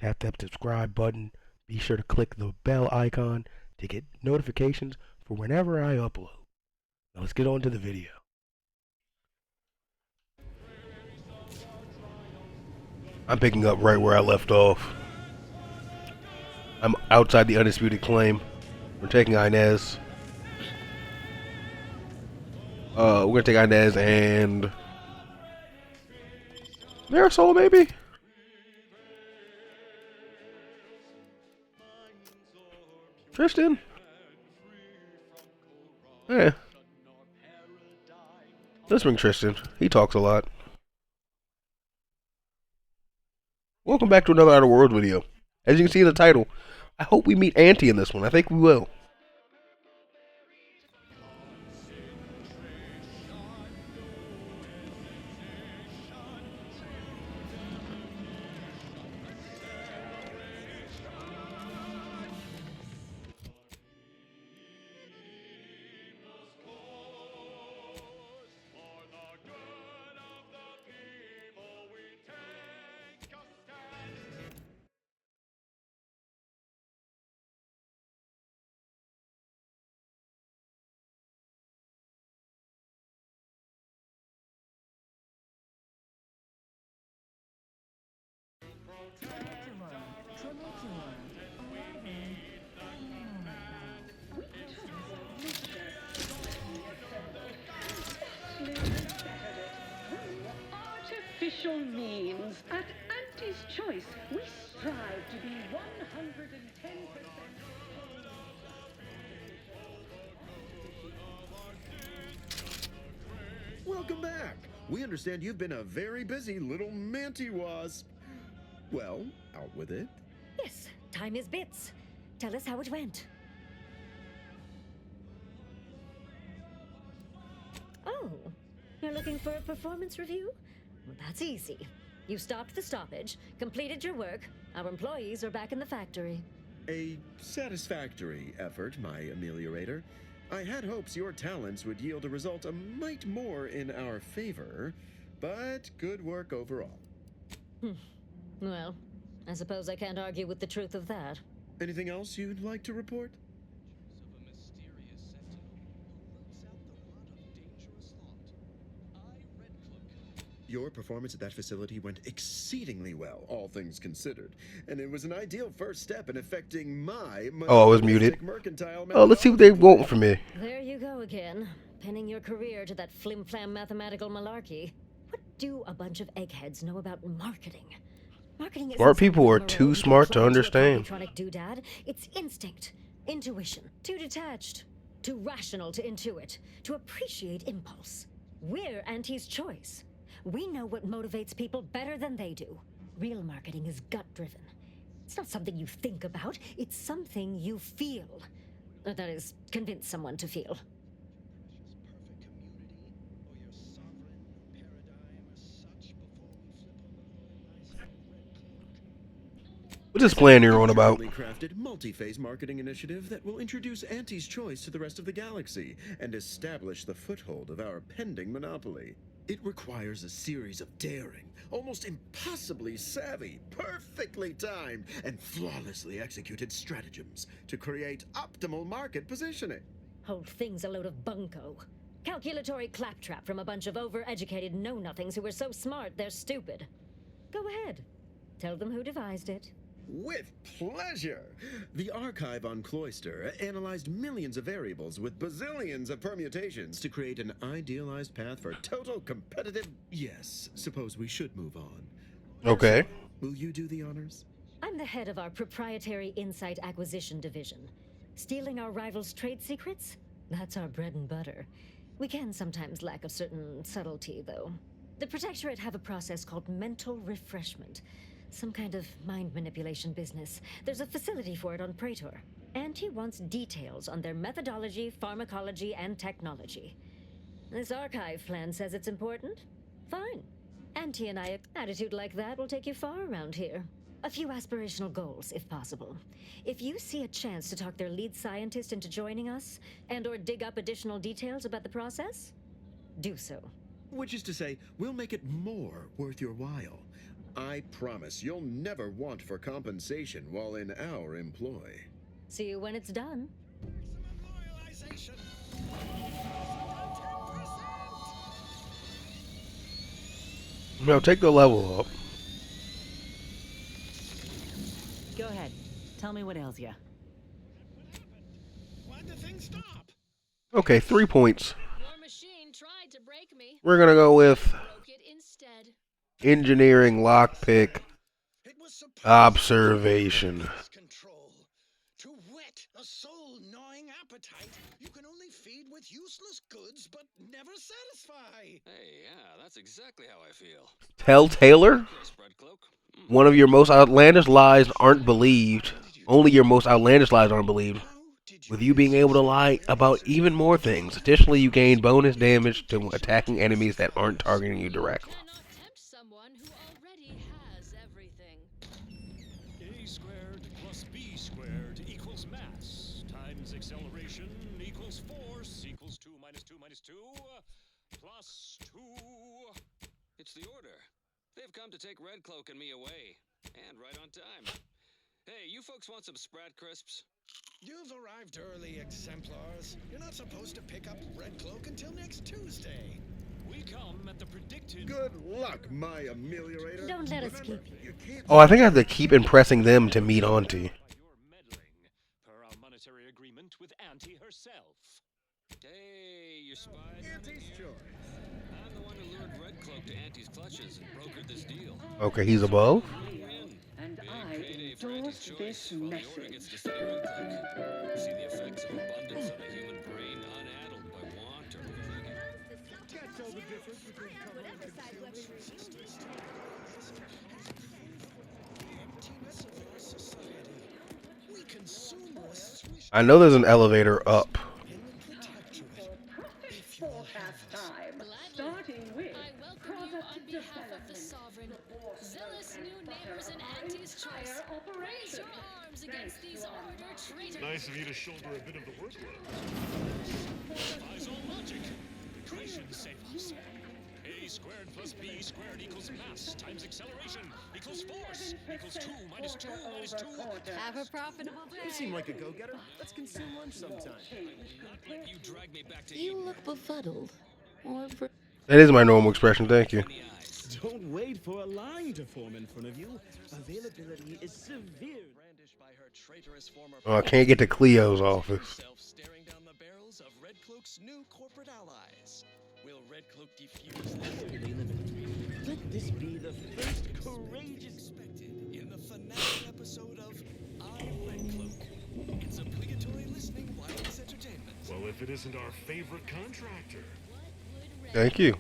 tap that subscribe button. Be sure to click the bell icon to get notifications for whenever I upload. Now let's get on to the video. I'm picking up right where I left off. I'm outside the undisputed claim. We're taking Inez. We're gonna take Inez and Marisol, maybe? Tristan? Yeah. Let's bring Tristan. He talks a lot. Welcome back to another Outer Worlds video. As you can see in the title, I hope we meet Auntie in this one. I think we will. Artificial means. At Auntie's Choice, we strive to be 110%. Welcome back. We understand you've been a very busy little manty wasp. Well, out with it. Yes, time is bits. Tell us how it went. Oh, you're looking for a performance review? Well, that's easy. You stopped the stoppage, completed your work. Our employees are back in the factory. A satisfactory effort, my ameliorator. I had hopes your talents would yield a result a mite more in our favor, but good work overall. Well, I suppose I can't argue with the truth of that. Anything else you'd like to report? Your performance at that facility went exceedingly well, all things considered. And it was an ideal first step in affecting my Oh, I was muted. mercantile. Oh, let's see what they want from me. There you go again, pinning your career to that flim-flam mathematical malarkey. What do a bunch of eggheads know about marketing? Marketing isn't Smart people something are on too our own smart to plug into a understand. electronic doodad. It's instinct, intuition, too detached, too rational to intuit, to appreciate impulse. We're Auntie's Choice. We know what motivates people better than they do. Real marketing is gut-driven. It's not something you think about, it's something you feel. That is, convince someone to feel. What's this plan you're on about? Crafted multi-phase marketing initiative that will introduce Auntie's Choice to the rest of the galaxy and establish the foothold of our pending monopoly. It requires a series of daring, almost impossibly savvy, perfectly timed, and flawlessly executed stratagems to create optimal market positioning. Whole thing's a load of bunco. Calculatory claptrap from a bunch of overeducated know-nothings who are so smart they're stupid. Go ahead. Tell them who devised it. With pleasure! The archive on Cloister analyzed millions of variables with bazillions of permutations to create an idealized path for total competitive... Yes, suppose we should move on. Okay. Will you do the honors? I'm the head of our proprietary insight acquisition division. Stealing our rivals' trade secrets? That's our bread and butter. We can sometimes lack a certain subtlety, though. The Protectorate have a process called mental refreshment. Some kind of mind manipulation business. There's a facility for it on Praetor. Auntie wants details on their methodology, pharmacology, and technology. This archive plan says it's important? Fine. Auntie and I, an attitude like that will take you far around here. A few aspirational goals, if possible. If you see a chance to talk their lead scientist into joining us, and/or dig up additional details about the process, do so. Which is to say, we'll make it more worth your while. I promise you'll never want for compensation while in our employ. See you when it's done. Now take the level up. Go ahead. Tell me what ails ya. Why'd the thing stop? Okay, 3 points. Your machine tried to break me. We're gonna go with Broke it instead. engineering, lockpick, It was supposed observation. to control. To whet a soul-gnawing appetite, you can only feed with useless goods but never satisfy. Hey, yeah, that's exactly how I feel. Tell Taylor, Okay, spread cloak. one of your most outlandish lies aren't believed. Only your most outlandish lies aren't believed. How did With you being able to lie about even more things. Additionally, you gain bonus damage to attacking enemies that aren't targeting you directly. Cannot tempt someone who already has everything. A squared plus B squared equals mass times acceleration equals force equals 2 minus 2 minus 2 plus 2. It's the Order. They've come to take Red Cloak and me away. And right on time. Hey, you folks want some Sprat Crisps? You've arrived early, exemplars. You're not supposed to pick up Red Cloak until next Tuesday. We come at the predicted. Good luck, my ameliorator. Don't let us keep you. You can't. Oh, I think I have to keep impressing them to meet Auntie. By your meddling, per our monetary agreement with Auntie herself. Hey, you spied on Auntie's me? choice. I'm the one who lured Red Cloak to Auntie's clutches and brokered this deal. Okay, he's above. Win-win. And Big I payday for Auntie's endorse choice, this while the Order gets to message. study Red Cloak. See the effects of abundance on a human brain unaddled by want or overthinking. Emptiness of our society. We consumerists wish I know there's an elevator up. in the protectorate. Perfect forecast time. Gladly. Starting with I welcome you product on behalf of the development. Sovereign. Zealous new neighbors and Auntie's choice. Raise your arms against these Order traitors. Nice of you to shoulder a bit of the workload. Defies all logic. Equation save us. A squared plus B squared equals mass times acceleration equals force equals 2 minus 2 minus 2. Have a profitable day. You seem like a go-getter. Let's consume lunch sometime. Let you drag me back to You Eden. look befuddled. Or That is my normal expression, thank you. In the eyes. Don't wait for a line to form in front of you. Availability is severe. Brandished by her traitorous former Oh, I can't get to Cleo's office. staring down the barrels of Red Cloak's new corporate allies. Will Red Cloak defuse this deadly limit? Let this be the first courageous expected in the finale episode of I, Red Cloak. It's obligatory listening wildest entertainment. Well, if it isn't our favorite contractor. Thank you.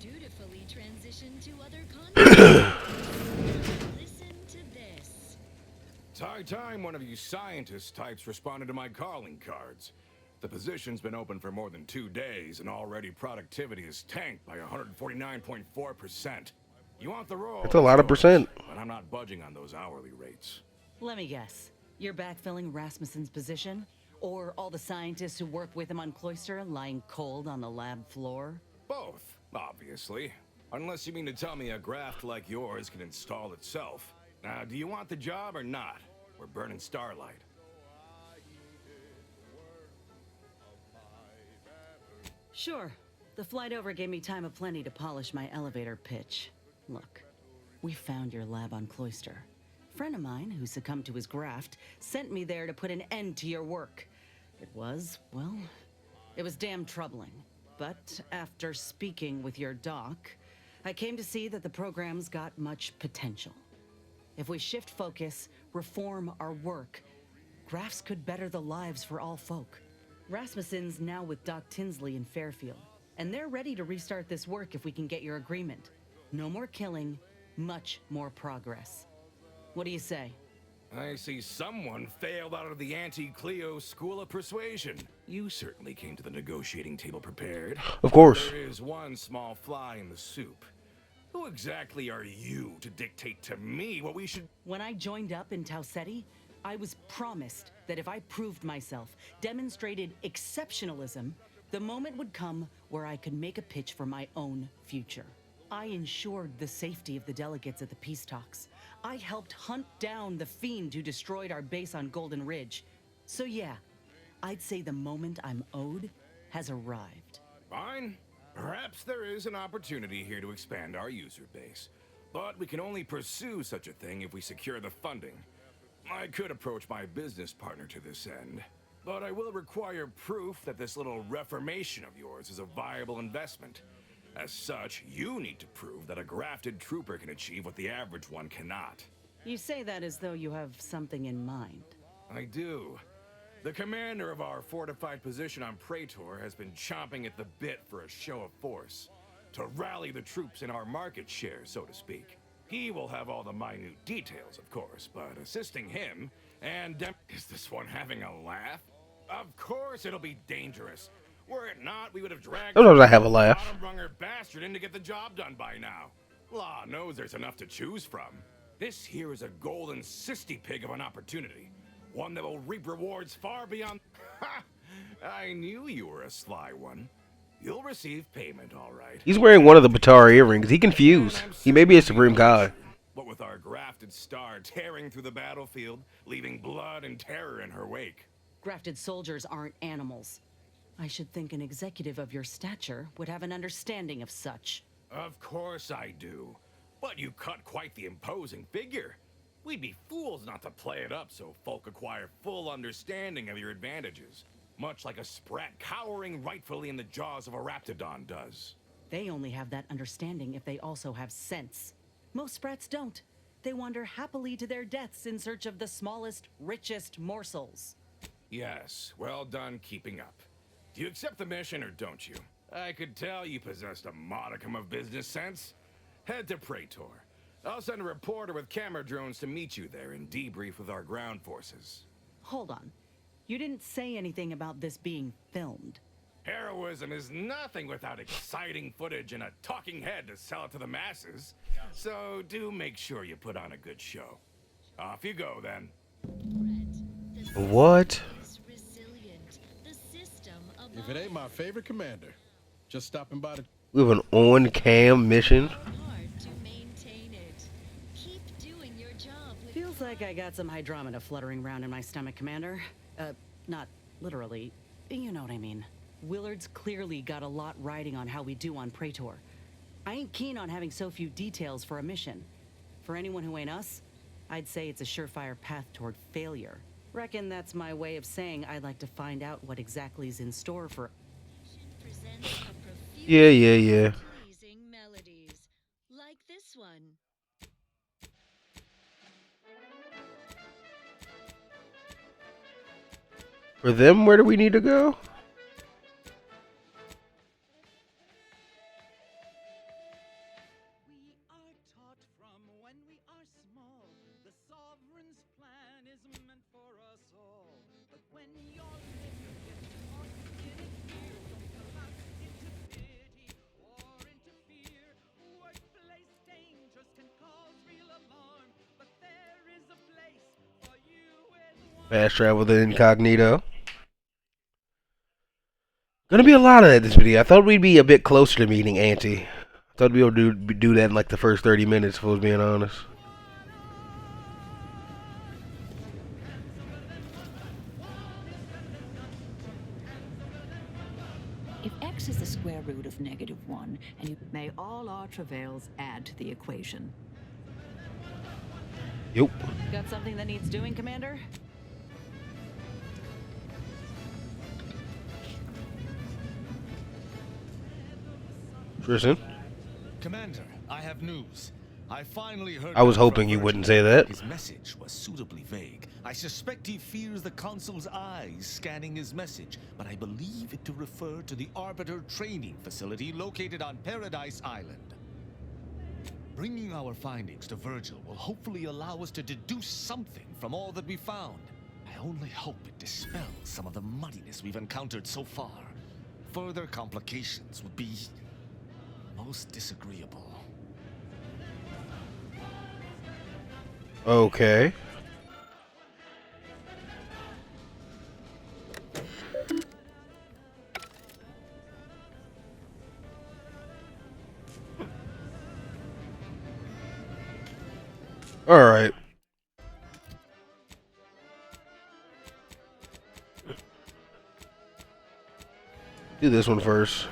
dutifully transition to other contracts. Listen to this. It's high time one of you scientist types responded to my calling cards. The position's been open for more than 2 days, and already productivity is tanked by 149.4%. You want the role? That's a lot of it's yours, percent. But I'm not budging on those hourly rates. Let me guess. You're backfilling Rasmussen's position? Or all the scientists who work with him on Cloister lying cold on the lab floor? Both, obviously. Unless you mean to tell me a graft like yours can install itself. Now, do you want the job or not? We're burning starlight. Sure. The flight over gave me time aplenty to polish my elevator pitch. Look, we found your lab on Cloister. A friend of mine who succumbed to his graft sent me there to put an end to your work. It was, well, it was damn troubling. But after speaking with your doc, I came to see that the program's got much potential. If we shift focus, reform our work, grafts could better the lives for all folk. Rasmussen's now with Doc Tinsley in Fairfield, and they're ready to restart this work if we can get your agreement. No more killing, much more progress. What do you say? I see someone failed out of the anti-Cleo School of Persuasion. You certainly came to the negotiating table prepared. Of course. There is one small fly in the soup. Who exactly are you to dictate to me what we should... When I joined up in Tau Ceti, I was promised that if I proved myself, demonstrated exceptionalism, the moment would come where I could make a pitch for my own future. I ensured the safety of the delegates at the peace talks. I helped hunt down the fiend who destroyed our base on Golden Ridge. So yeah, I'd say the moment I'm owed has arrived. Fine. Perhaps there is an opportunity here to expand our user base. But we can only pursue such a thing if we secure the funding. I could approach my business partner to this end, but I will require proof that this little reformation of yours is a viable investment. As such, you need to prove that a grafted trooper can achieve what the average one cannot. You say that as though you have something in mind. I do. The commander of our fortified position on Praetor has been chomping at the bit for a show of force, to rally the troops in our market share, so to speak. He will have all the minute details, of course, but assisting him and is this one having a laugh? Of course it'll be dangerous. Were it not, we would have dragged Sometimes I have a laugh. bottom-runger bastard in to get the job done by now. Law knows there's enough to choose from. This here is a golden cysty pig of an opportunity. One that will reap rewards far beyond... Ha! I knew you were a sly one. You'll receive payment, all right. He's wearing one of the Batar earrings. He confused. He may be a supreme god. But with our grafted star tearing through the battlefield, leaving blood and terror in her wake. Grafted soldiers aren't animals. I should think an executive of your stature would have an understanding of such. Of course I do. But you cut quite the imposing figure. We'd be fools not to play it up so folk acquire full understanding of your advantages. Much like a sprat cowering rightfully in the jaws of a raptidon does. They only have that understanding if they also have sense. Most sprats don't. They wander happily to their deaths in search of the smallest, richest morsels. Yes, well done keeping up. Do you accept the mission or don't you? I could tell you possessed a modicum of business sense. Head to Praetor. I'll send a reporter with camera drones to meet you there and debrief with our ground forces. Hold on. You didn't say anything about this being filmed. Heroism is nothing without exciting footage and a talking head to sell it to the masses. So do make sure you put on a good show. Off you go then. What? If it ain't my favorite commander, just stopping by to... We have an on-cam mission. Feels like I got some hydrometa fluttering around in my stomach, Commander. Not literally. You know what I mean. Willard's clearly got a lot riding on how we do on Praetor. I ain't keen on having so few details for a mission. For anyone who ain't us, I'd say it's a surefire path toward failure. Reckon that's my way of saying I'd like to find out what exactly is in store for... Yeah. Pleasing melodies, like this one. For them, where do we need to go? Fast travel to incognito. Gonna be a lot of that this video. I thought we'd be a bit closer to meeting Auntie. I thought we'd be able to do that in like the first 30 minutes, if I was being honest. If x is the square root of -1, and you may all our travails add to the equation. Yup. Got something that needs doing, Commander? Tristan? Commander, I have news. I finally heard... I was hoping you wouldn't say that. His message was suitably vague. I suspect he fears the Consul's eyes scanning his message, but I believe it to refer to the Arbiter training facility located on Paradise Island. Bringing our findings to Virgil will hopefully allow us to deduce something from all that we found. I only hope it dispels some of the muddiness we've encountered so far. Further complications would be most disagreeable. Okay. Do this one first.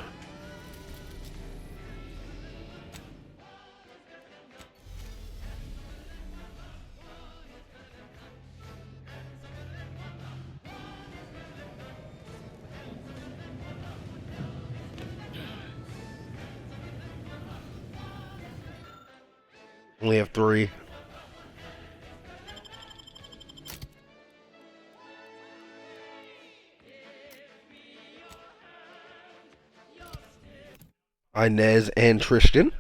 Only have 3. Inez and Tristan.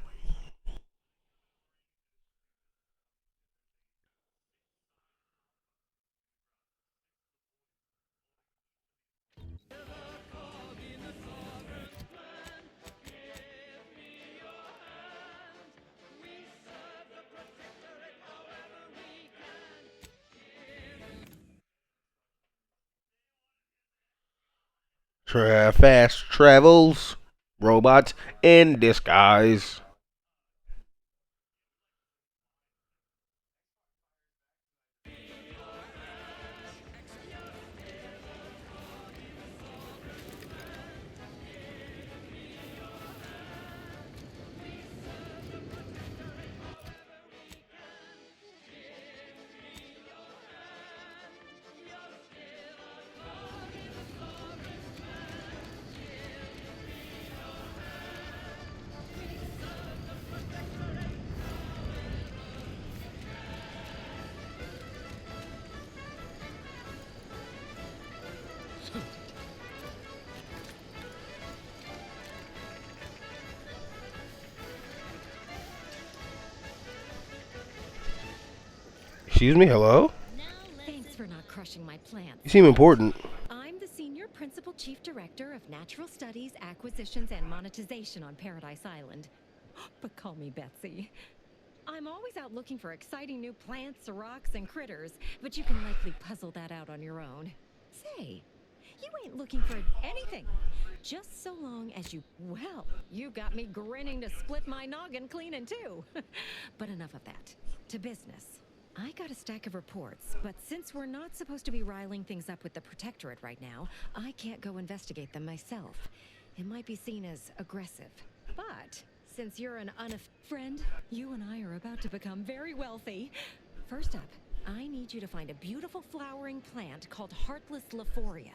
Fast travels. Robots in disguise. Excuse me, hello? Thanks for not crushing my plans. You seem important. I'm the Senior Principal Chief Director of Natural Studies, Acquisitions, and Monetization on Paradise Island. But call me Betsy. I'm always out looking for exciting new plants, rocks, and critters, but you can likely puzzle that out on your own. Say, you ain't looking for anything. Just so long as you, well, you got me grinning to split my noggin clean in two. But enough of that. To business. I got a stack of reports, but since we're not supposed to be riling things up with the Protectorate right now, I can't go investigate them myself. It might be seen as aggressive. But since you're an friend, you and I are about to become very wealthy. First up, I need you to find a beautiful flowering plant called Heartless Lephoria.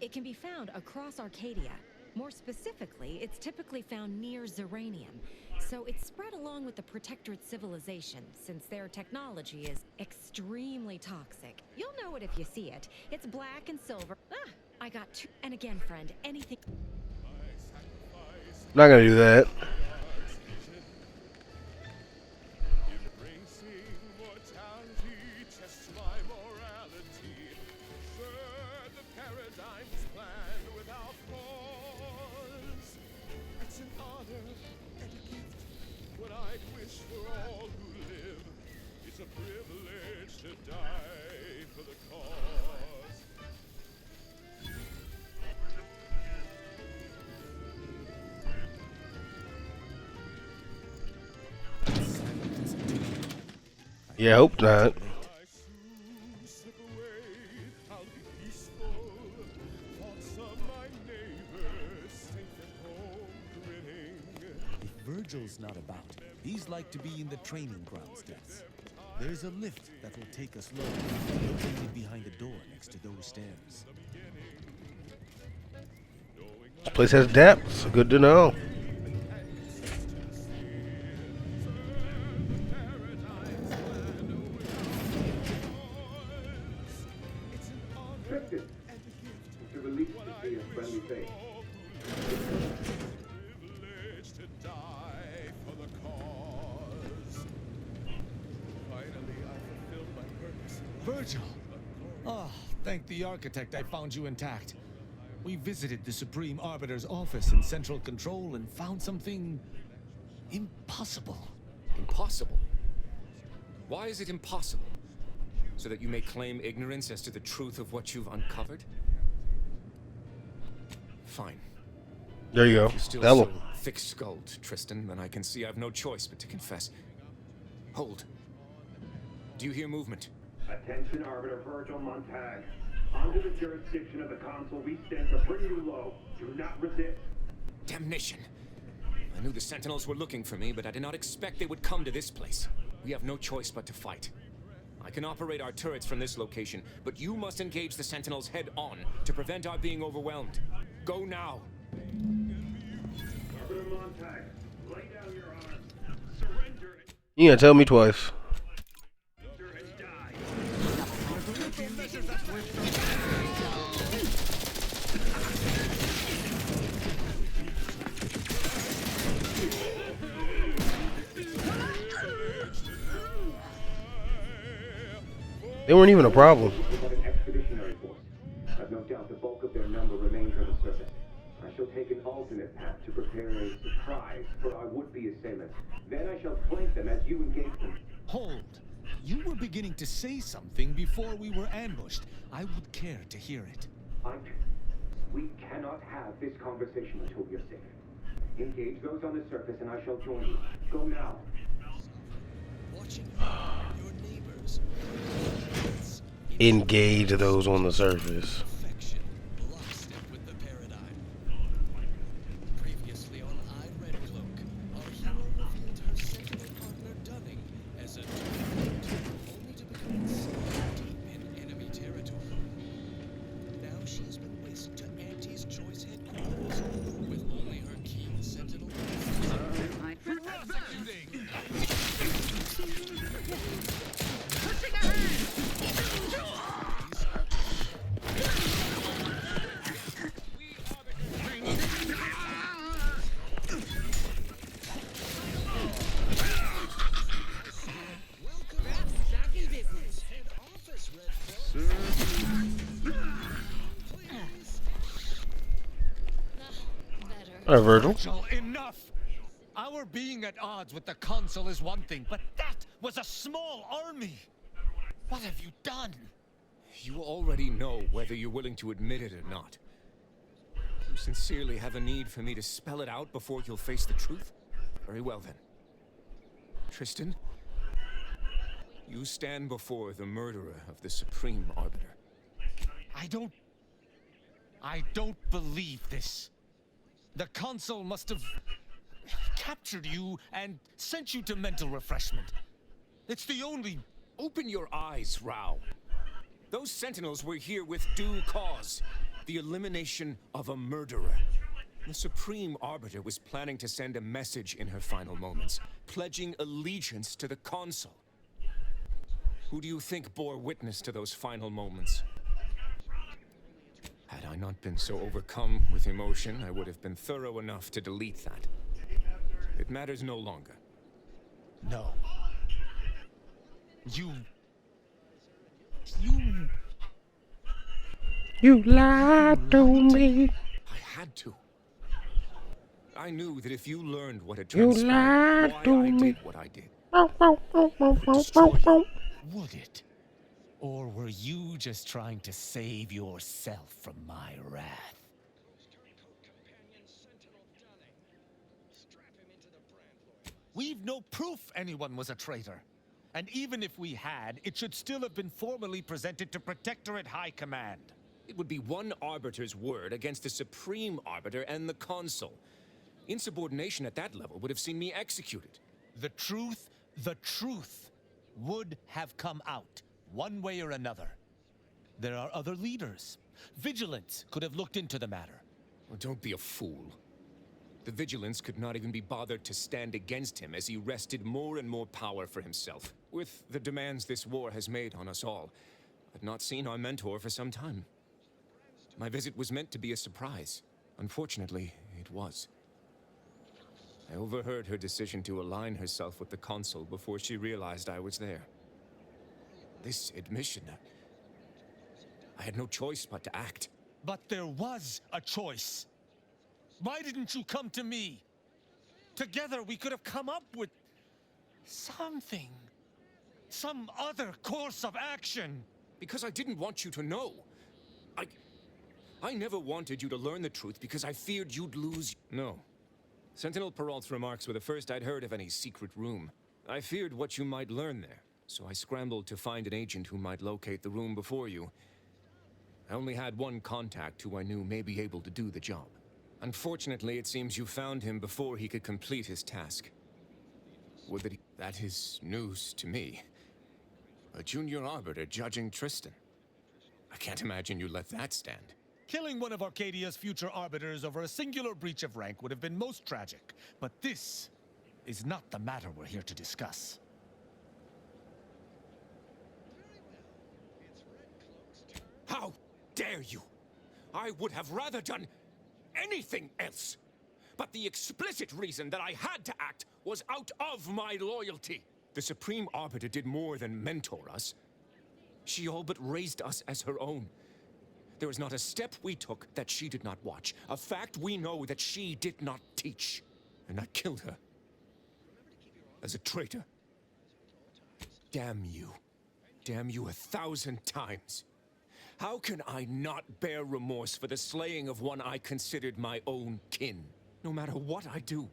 It can be found across Arcadia. More specifically, it's typically found near Zeranium. So it's spread along with the Protectorate civilization, since their technology is extremely toxic. You'll know it if you see it. It's black and silver. Ah, I got 2. And again, friend, anything... Not gonna do that. Yeah, hope not. If Virgil's not about, he's like to be in the training grounds, Deaths. There's a lift that'll take us lower, located behind the door next to those stairs. This place has depths. Good to know. Virgil! Oh, thank the architect I found you intact. We visited the Supreme Arbiter's office in Central Control and found something... impossible. Impossible? Why is it impossible? So that you may claim ignorance as to the truth of what you've uncovered? Fine. There you go. If you're still Tell so him. thick-skulled, Tristan, then I can see I've no choice but to confess. Hold. Do you hear movement? Attention, Arbiter Virgil Montag. Under the jurisdiction of the Council, we stand to bring you low. Do not resist. Damnation. I knew the Sentinels were looking for me, but I did not expect they would come to this place. We have no choice but to fight. I can operate our turrets from this location, but you must engage the Sentinels head-on to prevent our being overwhelmed. Go now. Arbiter Montag, lay down your arms. Surrender. You gonna tell me twice. They weren't even a problem. An expeditionary force, but no doubt the bulk of their number remains on the surface. I shall take an alternate path to prepare a surprise for our would-be assailants. Then I shall flank them as you engage them. Hold. You were beginning to say something before we were ambushed. I would care to hear it. We cannot have this conversation until we are safe. Engage those on the surface and I shall join you. Go now. Watching your neighbors. Engage those on the surface. Perfection, lockstep with the paradigm. Previously on Red Cloak, our hero revealed her sentinel partner Dunning as a only to become ensnared deep in enemy territory. Now she has been whisked to Auntie's Choice headquarters, with only her keen sentinel. Alright, Virgil. Enough! Our being at odds with the Council is one thing, but that was a small army! What have you done? You already know whether you're willing to admit it or not. You sincerely have a need for me to spell it out before you'll face the truth? Very well then. Tristan, you stand before the murderer of the Supreme Arbiter. I don't believe this. The Council must have captured you and sent you to mental refreshment. It's the only... Open your eyes, Rao. Those Sentinels were here with due cause. The elimination of a murderer. The Supreme Arbiter was planning to send a message in her final moments, pledging allegiance to the Consul. Who do you think bore witness to those final moments? Had I not been so overcome with emotion, I would have been thorough enough to delete that. It matters no longer. No. You lied to me. I had to. I knew that if you learned what had transpired, why I did what I did. Would it? Or were you just trying to save yourself from my wrath? We've no proof anyone was a traitor. And even if we had, it should still have been formally presented to Protectorate High Command. It would be one Arbiter's word against the Supreme Arbiter and the Consul. Insubordination at that level would have seen me executed. The truth would have come out, one way or another. There are other leaders. Vigilance could have looked into the matter. Well, don't be a fool. The Vigilance could not even be bothered to stand against him as he wrested more and more power for himself. With the demands this war has made on us all, I've not seen our mentor for some time. My visit was meant to be a surprise. Unfortunately, it was. I overheard her decision to align herself with the Consul before she realized I was there. This admission, I had no choice but to act. But there was a choice. Why didn't you come to me? Together we could have come up with something. Some other course of action. Because I didn't want you to know. I never wanted you to learn the truth because I feared you'd lose. No. Sentinel Peralt's remarks were the first I'd heard of any secret room. I feared what you might learn there, so I scrambled to find an agent who might locate the room before you. I only had one contact who I knew may be able to do the job. Unfortunately, it seems you found him before he could complete his task. Would that that is news to me. A junior arbiter judging Tristan. I can't imagine you let that stand. Killing one of Arcadia's future arbiters over a singular breach of rank would have been most tragic. But this is not the matter we're here to discuss. How dare you? I would have rather done anything else. But the explicit reason that I had to act was out of my loyalty. The Supreme Arbiter did more than mentor us. She all but raised us as her own. There is not a step we took that she did not watch. A fact we know that she did not teach. And I killed her. As a traitor. Damn you. Damn you 1,000 times. How can I not bear remorse for the slaying of one I considered my own kin? No matter what I do,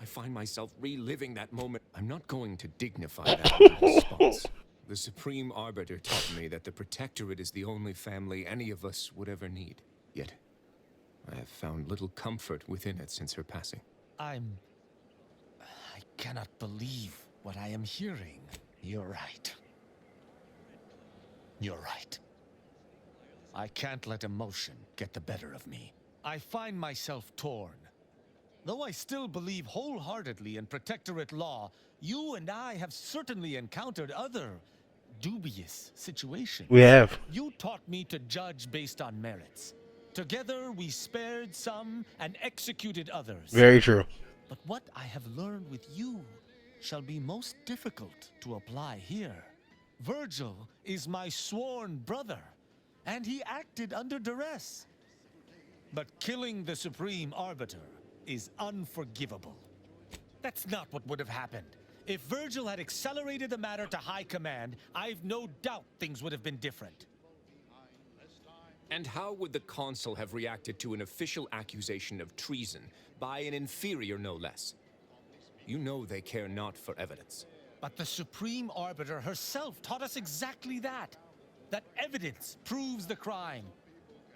I find myself reliving that moment. I'm not going to dignify that with a response. The Supreme Arbiter taught me that the Protectorate is the only family any of us would ever need. Yet, I have found little comfort within it since her passing. I cannot believe what I am hearing. You're right. You're right. I can't let emotion get the better of me. I find myself torn. Though I still believe wholeheartedly in Protectorate law, you and I have certainly encountered other dubious situations. We have. You taught me to judge based on merits. Together we spared some and executed others. Very true. But what I have learned with you shall be most difficult to apply here. Virgil is my sworn brother, and he acted under duress. But killing the Supreme Arbiter is unforgivable. That's not what would have happened. If Virgil had accelerated the matter to High Command, I've no doubt things would have been different. And how would the Consul have reacted to an official accusation of treason by an inferior no less? You know they care not for evidence. But the Supreme Arbiter herself taught us exactly that. That evidence proves the crime.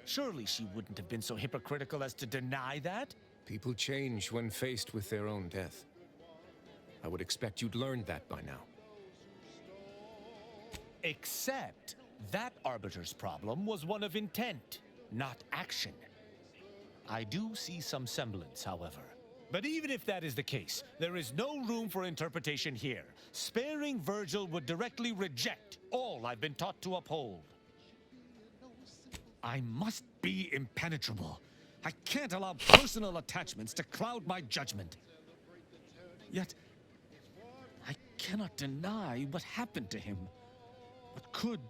Surely she wouldn't have been so hypocritical as to deny that? People change when faced with their own death. I would expect you'd learned that by now. Except that Arbiter's problem was one of intent, not action. I do see some semblance, however. But even if that is the case, there is no room for interpretation here. Sparing Virgil would directly reject all I've been taught to uphold. I must be impenetrable. I can't allow personal attachments to cloud my judgment. Yet, I cannot deny what happened to him. What could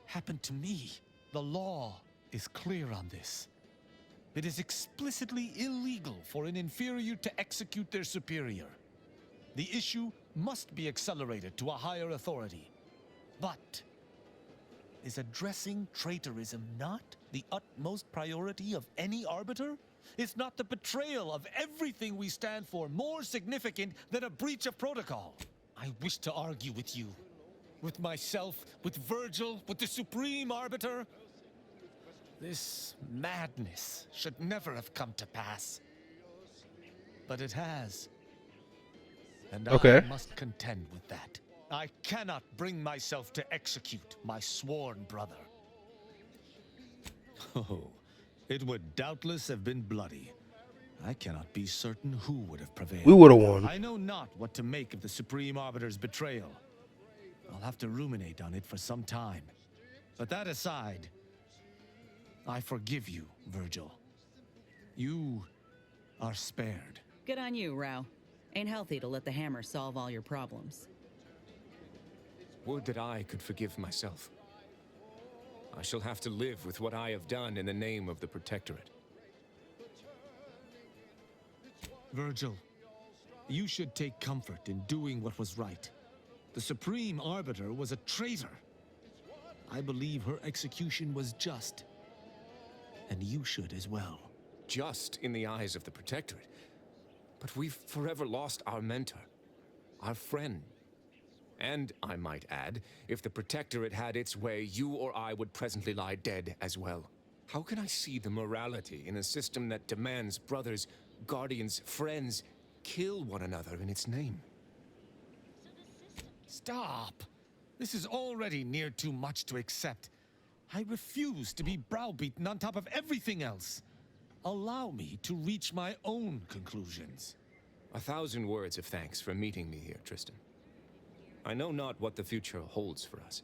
happen to me? The law is clear on this. It is explicitly illegal for an inferior to execute their superior. The issue must be accelerated to a higher authority. But is addressing traitorism not the utmost priority of any arbiter? Is not the betrayal of everything we stand for more significant than a breach of protocol? I wish to argue with you. With myself, with Virgil, with the Supreme Arbiter. This madness should never have come to pass. But it has. And I must contend with that. I cannot bring myself to execute my sworn brother. Oh, it would doubtless have been bloody. I cannot be certain who would have prevailed. We would have won. I know not what to make of the Supreme Arbiter's betrayal. I'll have to ruminate on it for some time. But that aside, I forgive you, Virgil. You are spared. Good on you, Rao. Ain't healthy to let the hammer solve all your problems. Would that I could forgive myself. I shall have to live with what I have done in the name of the Protectorate. Virgil, you should take comfort in doing what was right. The Supreme Arbiter was a traitor. I believe her execution was just. And you should as well. Just in the eyes of the Protectorate. But we've forever lost our mentor, our friend. And, I might add, if the Protectorate had its way, you or I would presently lie dead as well. How can I see the morality in a system that demands brothers, guardians, friends kill one another in its name? Stop! This is already near too much to accept. I refuse to be browbeaten on top of everything else. Allow me to reach my own conclusions. 1,000 words of thanks for meeting me here, Tristan. I know not what the future holds for us,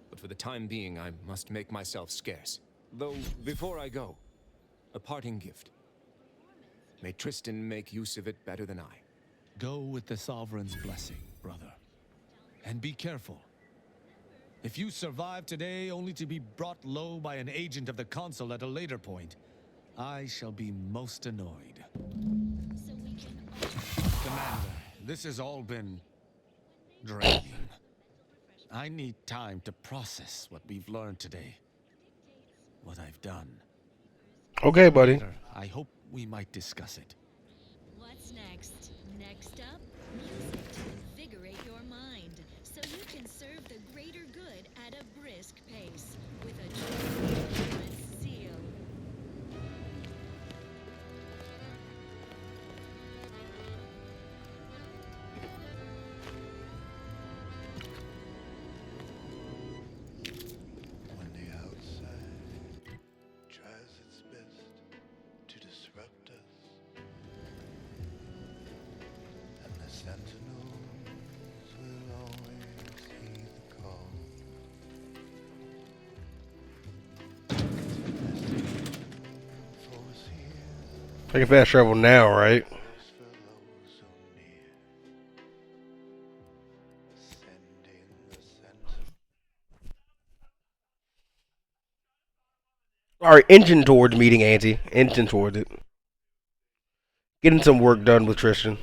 but for the time being I must make myself scarce. Though, before I go, a parting gift. May Tristan make use of it better than I. Go with the Sovereign's blessing, brother. And be careful. If you survive today only to be brought low by an agent of the Council at a later point, I shall be most annoyed. Commander, this has all been draining. I need time to process what we've learned today. What I've done. Okay, buddy. Later, I hope we might discuss it. What's next? Next up, music to invigorate your mind, so you can serve the greater good at a brisk pace with a true seal. When the outside tries its best to disrupt us, and the sentinels will always heed the call. Force here, I can fast travel now, right? force for those so near. Sending the sentinel. Alright, engine towards meeting Auntie. Engine towards it. Getting some work done with Tristan.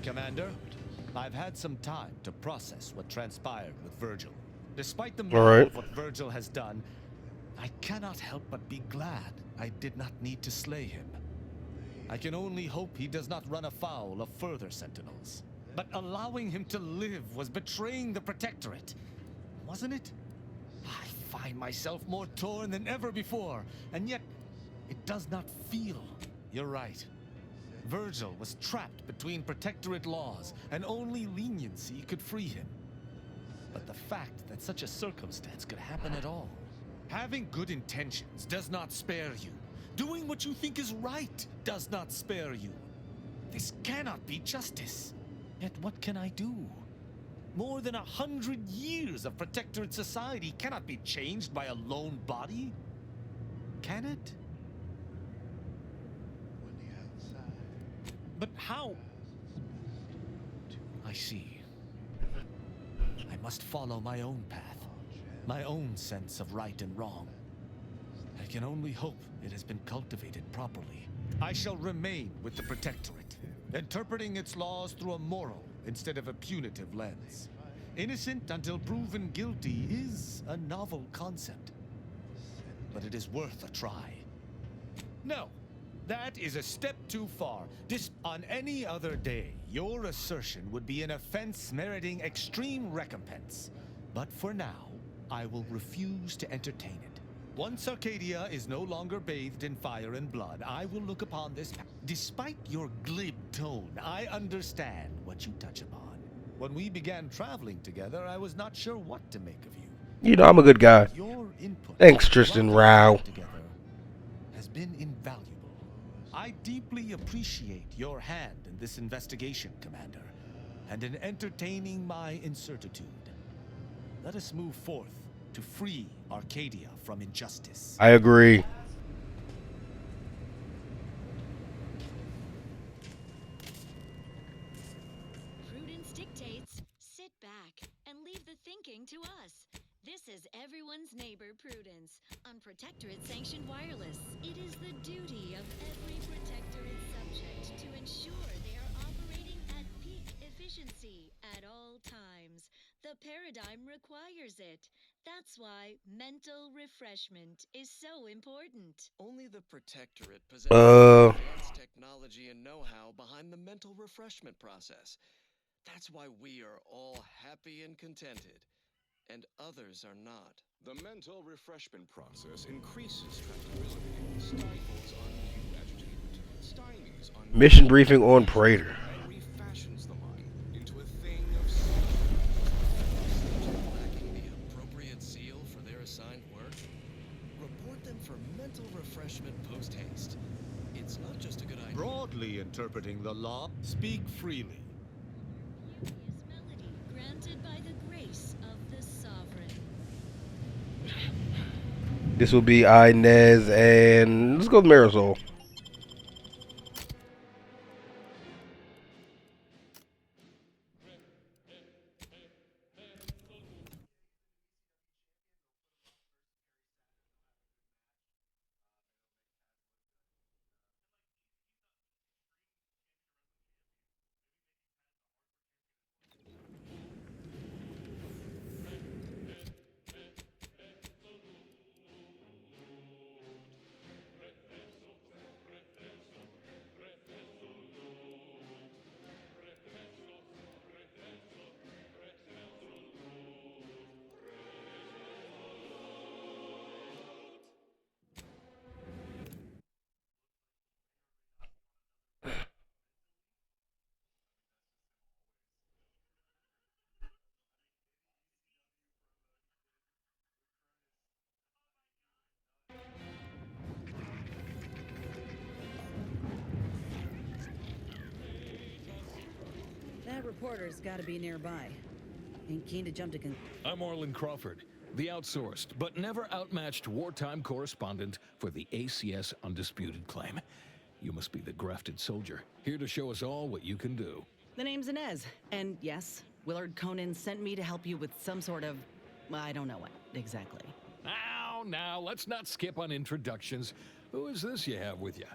Commander, I've had some time to process what transpired with Virgil. Despite the All right. of what Virgil has done, I cannot help but be glad I did not need to slay him. I can only hope he does not run afoul of further sentinels. But allowing him to live was betraying the Protectorate, wasn't it? I find myself more torn than ever before, and yet it does not feel. You're right. Virgil was trapped between Protectorate laws, and only leniency could free him. But the fact that such a circumstance could happen at all. Having good intentions does not spare you. Doing what you think is right does not spare you. This cannot be justice. Yet what can I do? More than 100 years of Protectorate society cannot be changed by a lone body. Can it? But how? I see. I must follow my own path, my own sense of right and wrong. I can only hope it has been cultivated properly. I shall remain with the Protectorate, interpreting its laws through a moral instead of a punitive lens. Innocent until proven guilty is a novel concept, but it is worth a try. No. That is a step too far. On any other day, your assertion would be an offense meriting extreme recompense. But for now, I will refuse to entertain it. Once Arcadia is no longer bathed in fire and blood, I will look upon this. Despite your glib tone, I understand what you touch upon. When we began traveling together, I was not sure what to make of you. You know, I'm a good guy. Your input Thanks, Tristan Rao. together has been invaluable. I deeply appreciate your hand in this investigation, Commander, and in entertaining my incertitude. Let us move forth to free Arcadia from injustice. I agree. Prudence dictates, sit back and leave the thinking to us. This is everyone's neighbor Prudence on Protectorate-sanctioned wireless. It is the duty of every Protectorate subject to ensure they are operating at peak efficiency at all times. The paradigm requires it. That's why mental refreshment is so important. Only the Protectorate possesses Uh. advanced technology and know-how behind the mental refreshment process. That's why we are all happy and contented, and others are not. The mental refreshment process increases tranquility, stifles undue agitation, stymies undue Mission briefing on Praetor. and refashions the mind into a thing of Lacking the appropriate seal for their assigned work? Report them for mental refreshment post-haste. It's not just a good idea. Broadly interpreting the law, speak freely. Melody granted by the grace of the sovereign. This will be Inez and let's go with Marisol. That reporter's got to be nearby. Ain't keen to jump to I'm Orland Crawford, the outsourced but never outmatched wartime correspondent for the ACS Undisputed Claim. You must be the grafted soldier, here to show us all what you can do. The name's Inez, and yes, Willard Conan sent me to help you with some sort of... I don't know what, exactly. Now, let's not skip on introductions. Who is this you have with you?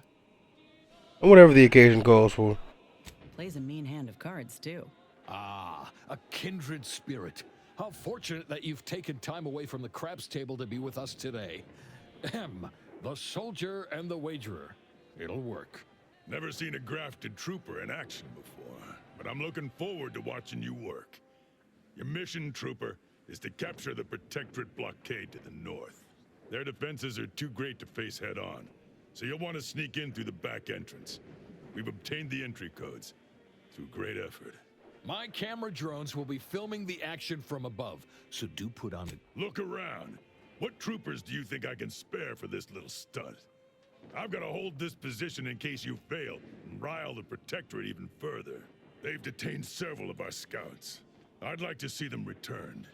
Whatever the occasion calls for. Plays a mean hand of cards, too. Ah, a kindred spirit. How fortunate that you've taken time away from the craps table to be with us today. Ahem, the soldier and the wagerer. It'll work. Never seen a grafted trooper in action before, but I'm looking forward to watching you work. Your mission, trooper, is to capture the Protectorate blockade to the north. Their defenses are too great to face head-on, so you'll want to sneak in through the back entrance. We've obtained the entry codes through great effort. My camera drones will be filming the action from above, so do put on it. Look around. What troopers do you think I can spare for this little stunt? I've got to hold this position in case you fail and rile the Protectorate even further. They've detained several of our scouts. I'd like to see them returned.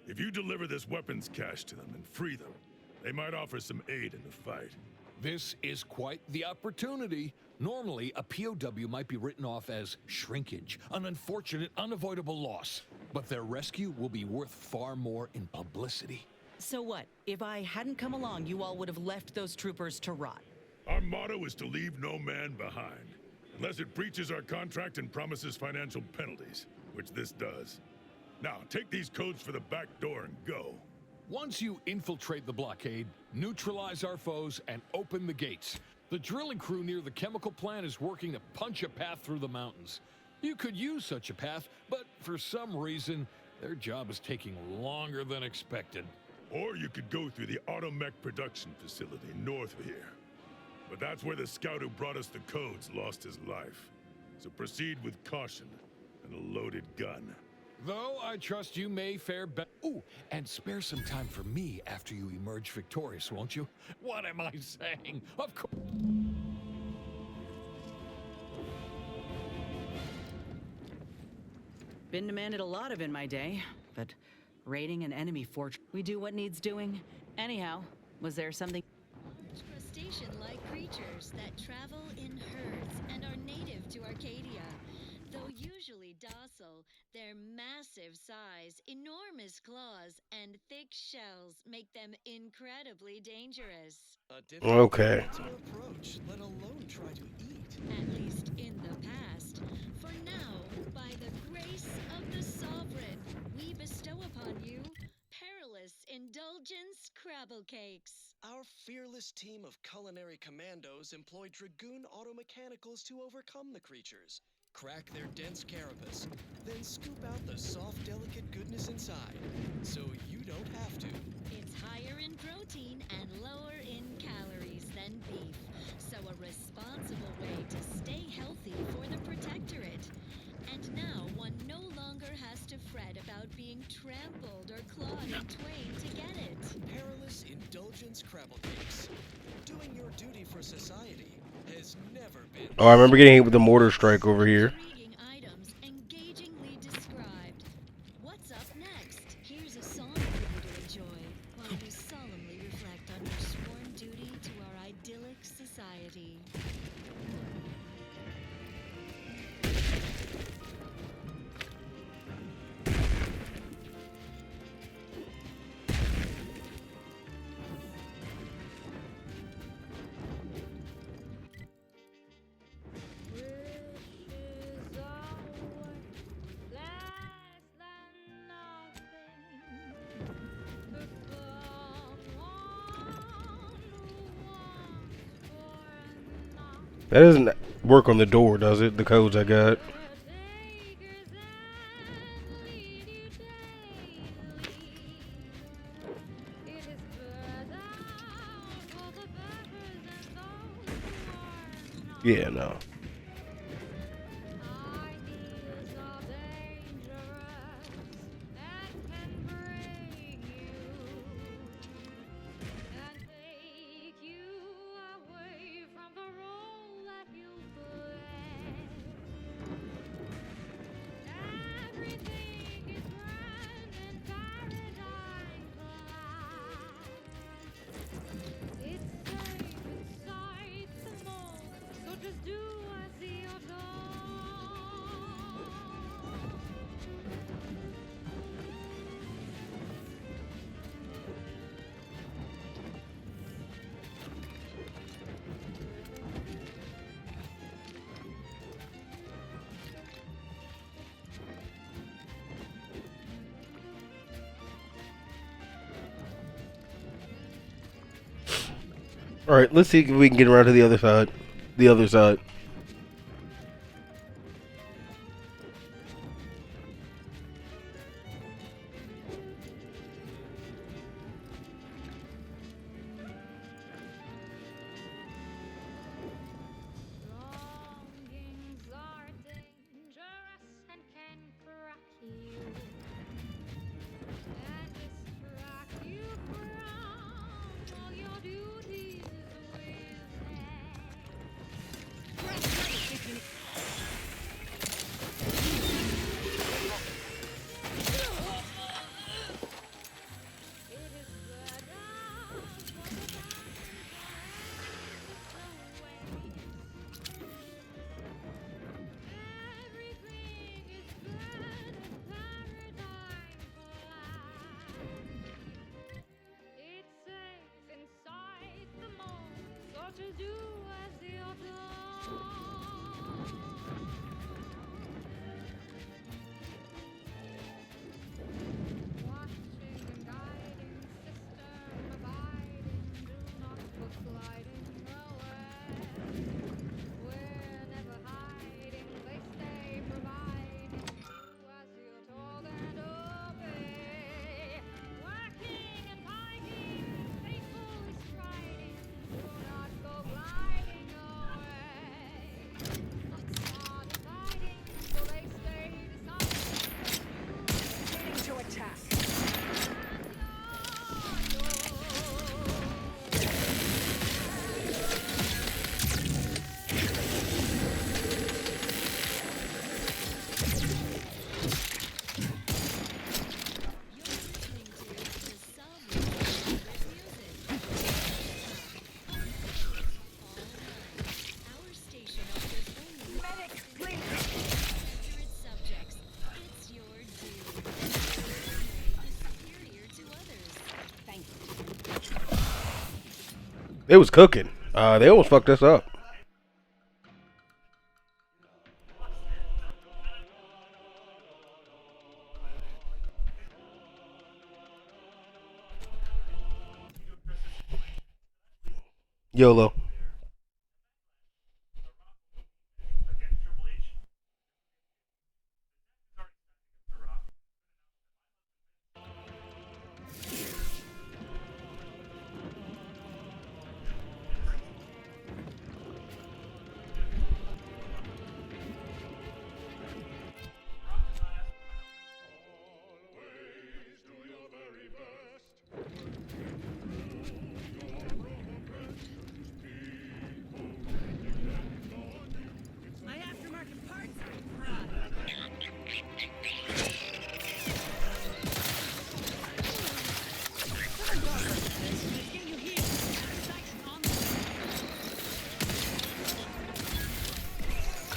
If you deliver this weapons cache to them and free them, they might offer some aid in the fight. This is quite the opportunity. Normally, a POW might be written off as shrinkage, an unfortunate, unavoidable loss. But their rescue will be worth far more in publicity. So what? If I hadn't come along, you all would have left those troopers to rot. Our motto is to leave no man behind, unless it breaches our contract and promises financial penalties, which this does. Now, take these codes for the back door and go. Once you infiltrate the blockade, neutralize our foes, and open the gates, the drilling crew near the chemical plant is working to punch a path through the mountains. You could use such a path, but for some reason, their job is taking longer than expected. Or you could go through the Automech production facility north of here. But that's where the scout who brought us the codes lost his life. So proceed with caution and a loaded gun. Though I trust you may fare better. Ooh, and spare some time for me after you emerge victorious, won't you? What am I saying? Of course. Been demanded a lot of in my day, but raiding an enemy fortress, we do what needs doing. Anyhow, was there something? Crustacean-like creatures that travel in herds and are native to Arcadia. Though usually docile, their massive size, enormous claws, and thick shells make them incredibly dangerous. Okay. To approach, let alone try to eat. At least in the past. For now, by the grace of the Sovereign, we bestow upon you perilous crabble cakes. Our fearless team of culinary commandos employ Dragoon automechanicals to overcome the creatures, crack their dense carapace, then scoop out the soft, delicate goodness inside, so you don't have to. It's higher in protein and lower in calories than beef, so a responsible way to stay healthy for the Protectorate. And now one no longer has to fret about being trampled or clawed in twain to get it. Perilous indulgence crabble cakes. Doing your duty for society has never been. Oh, I remember getting hit with the mortar strike over here. Intriguing items engagingly described. What's up next? Here's a song for you to enjoy while you solemnly reflect on your sworn duty to our idyllic society. That doesn't work on the door, does it? The codes I got. Yeah, no. Alright, let's see if we can get around to the other side. The other side. It was cooking. They almost fucked us up. YOLO. My aftermarket parts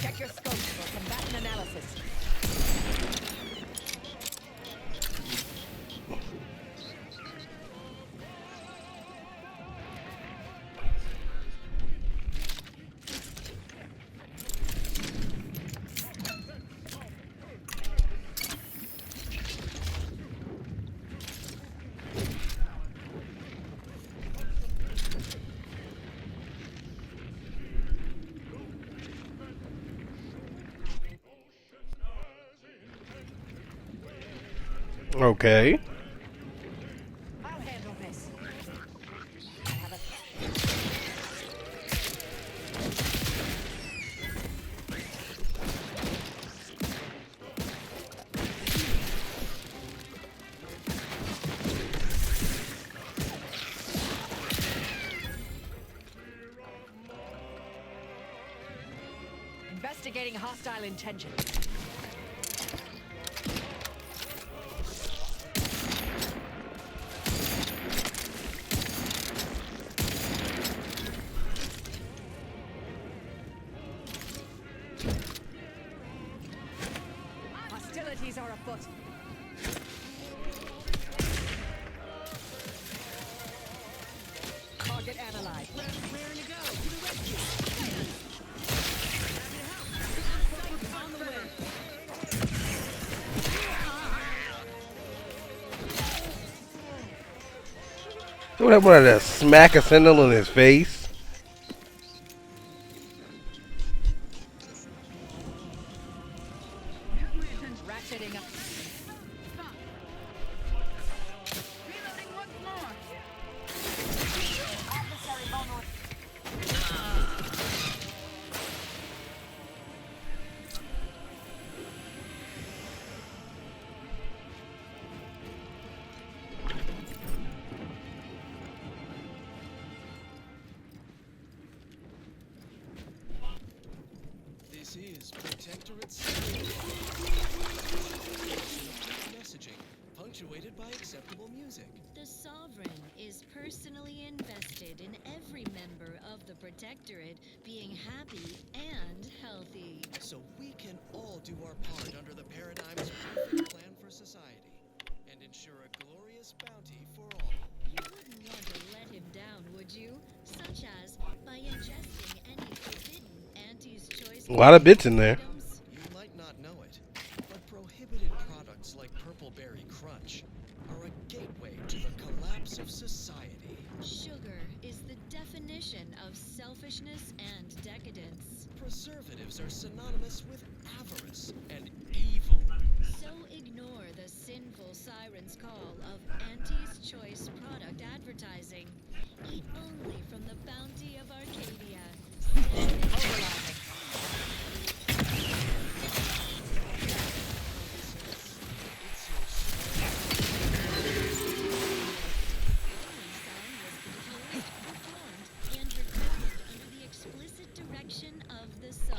Check your scope for combatant analysis. Okay. I'll handle this. Investigating hostile intentions. Hostilities are afoot. Target analyzed. Raring to go. To the rescue. On the way. What happened to that smack a sentinel in his face? Ratcheting up. Reloading once more. Adversary vulnerable. This is Protectorate messaging, punctuated by acceptable music. The Sovereign is personally invested in every member of the Protectorate being happy and healthy. So we can all do our part under the paradigm's perfect plan for society and ensure a glorious bounty for all. You wouldn't want to let him down, would you? Such as by ingesting any forbidden Auntie's Choice. A lot of bits in there. You might not know it, but prohibited products like Purpleberry Crunch are a gateway to the collapse of society. Sugar is the definition of selfishness and decadence. Preservatives are synonymous with avarice and evil. So ignore the sinful siren's call of Auntie's Choice product advertising. Eat only from the bounty of Arcadia.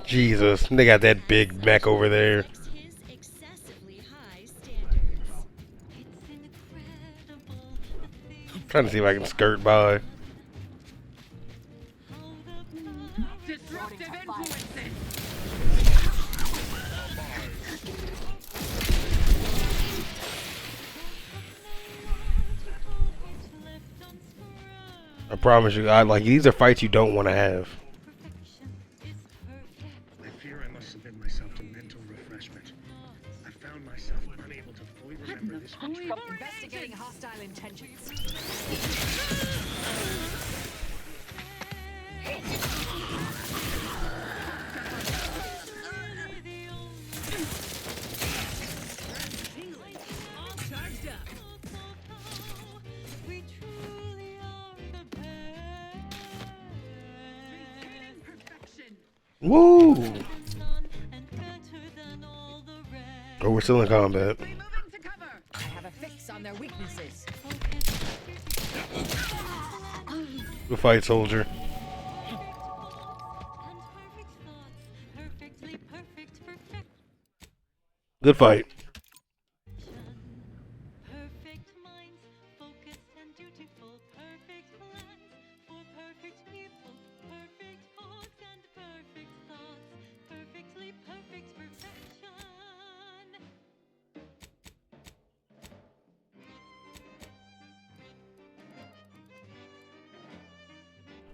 Jesus, they got that big mech over there. Trying to see if I can skirt by. Disruptive influences. I promise you, these are fights you don't want to have. I fear I must submit myself to mental refreshment. I found myself unable to fully remember this. Investigating hostile intentions. All charged up. Woo! Oh, we're still in combat. I have a fix on their weaknesses. Good fight, soldier. Good fight.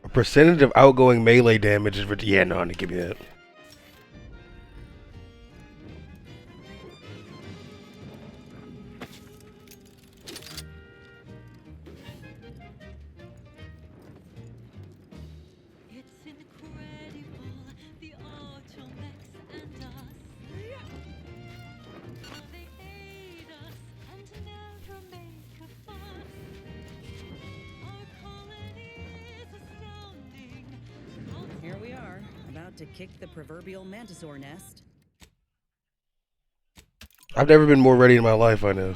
A percentage of outgoing melee damage is... Yeah, no, I need to give you that. Here we are, about to kick the proverbial mantisaur nest. I've never been more ready in my life, I know.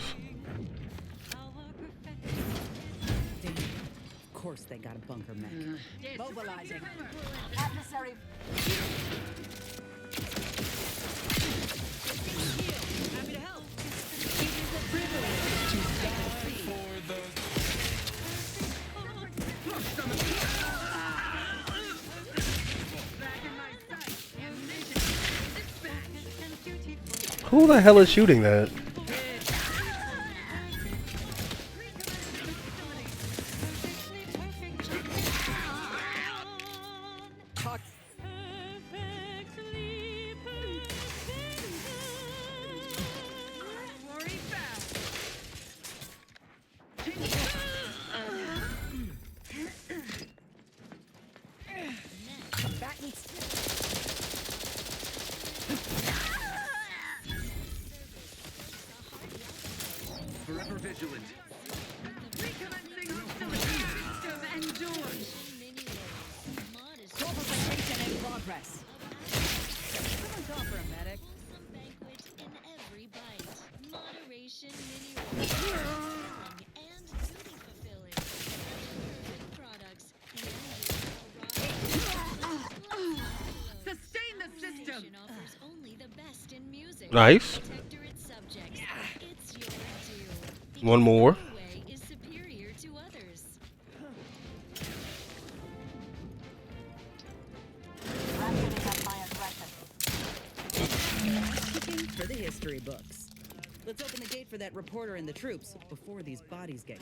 Damn. Of course they got a bunker mech. Mobilizing. Adversary. Happy to help. Who the hell is shooting that? Forever vigilant. Recommencing hostilities. System endured. Corporation in progress. Someone call for a medic. Sustain the system. Nice. One more. For the history books. Let's open the gate for that reporter and the troops before these bodies get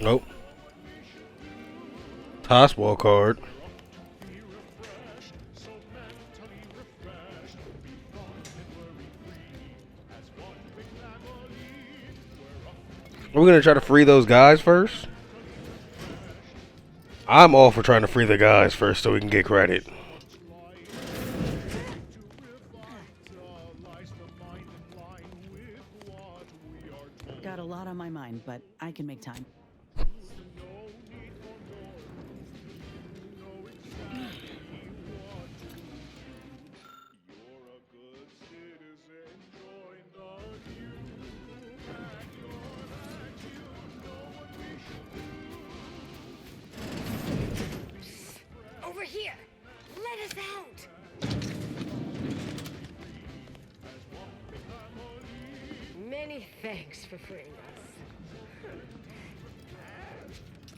Nope. Toss ball card. Are we gonna try to free those guys first? I'm all for trying to free the guys first so we can get credit. Got a lot on my mind, but I can make time. Over here! Let us out! Many thanks for freeing us.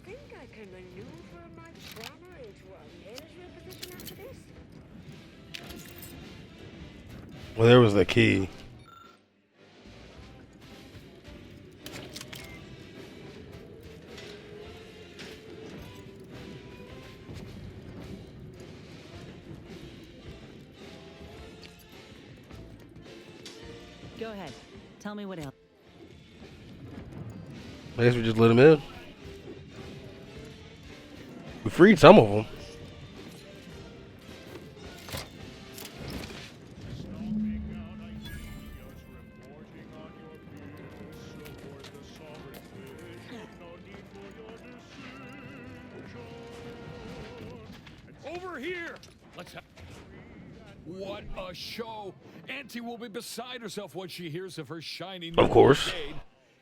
Think I can maneuver my trauma into a management position after this? Well, there was the key. Go ahead. Tell me what else. I guess we just let him in. We freed some of them. Over here! Let's have... What a show! Auntie will be beside herself when she hears of her shining Of course. blockade.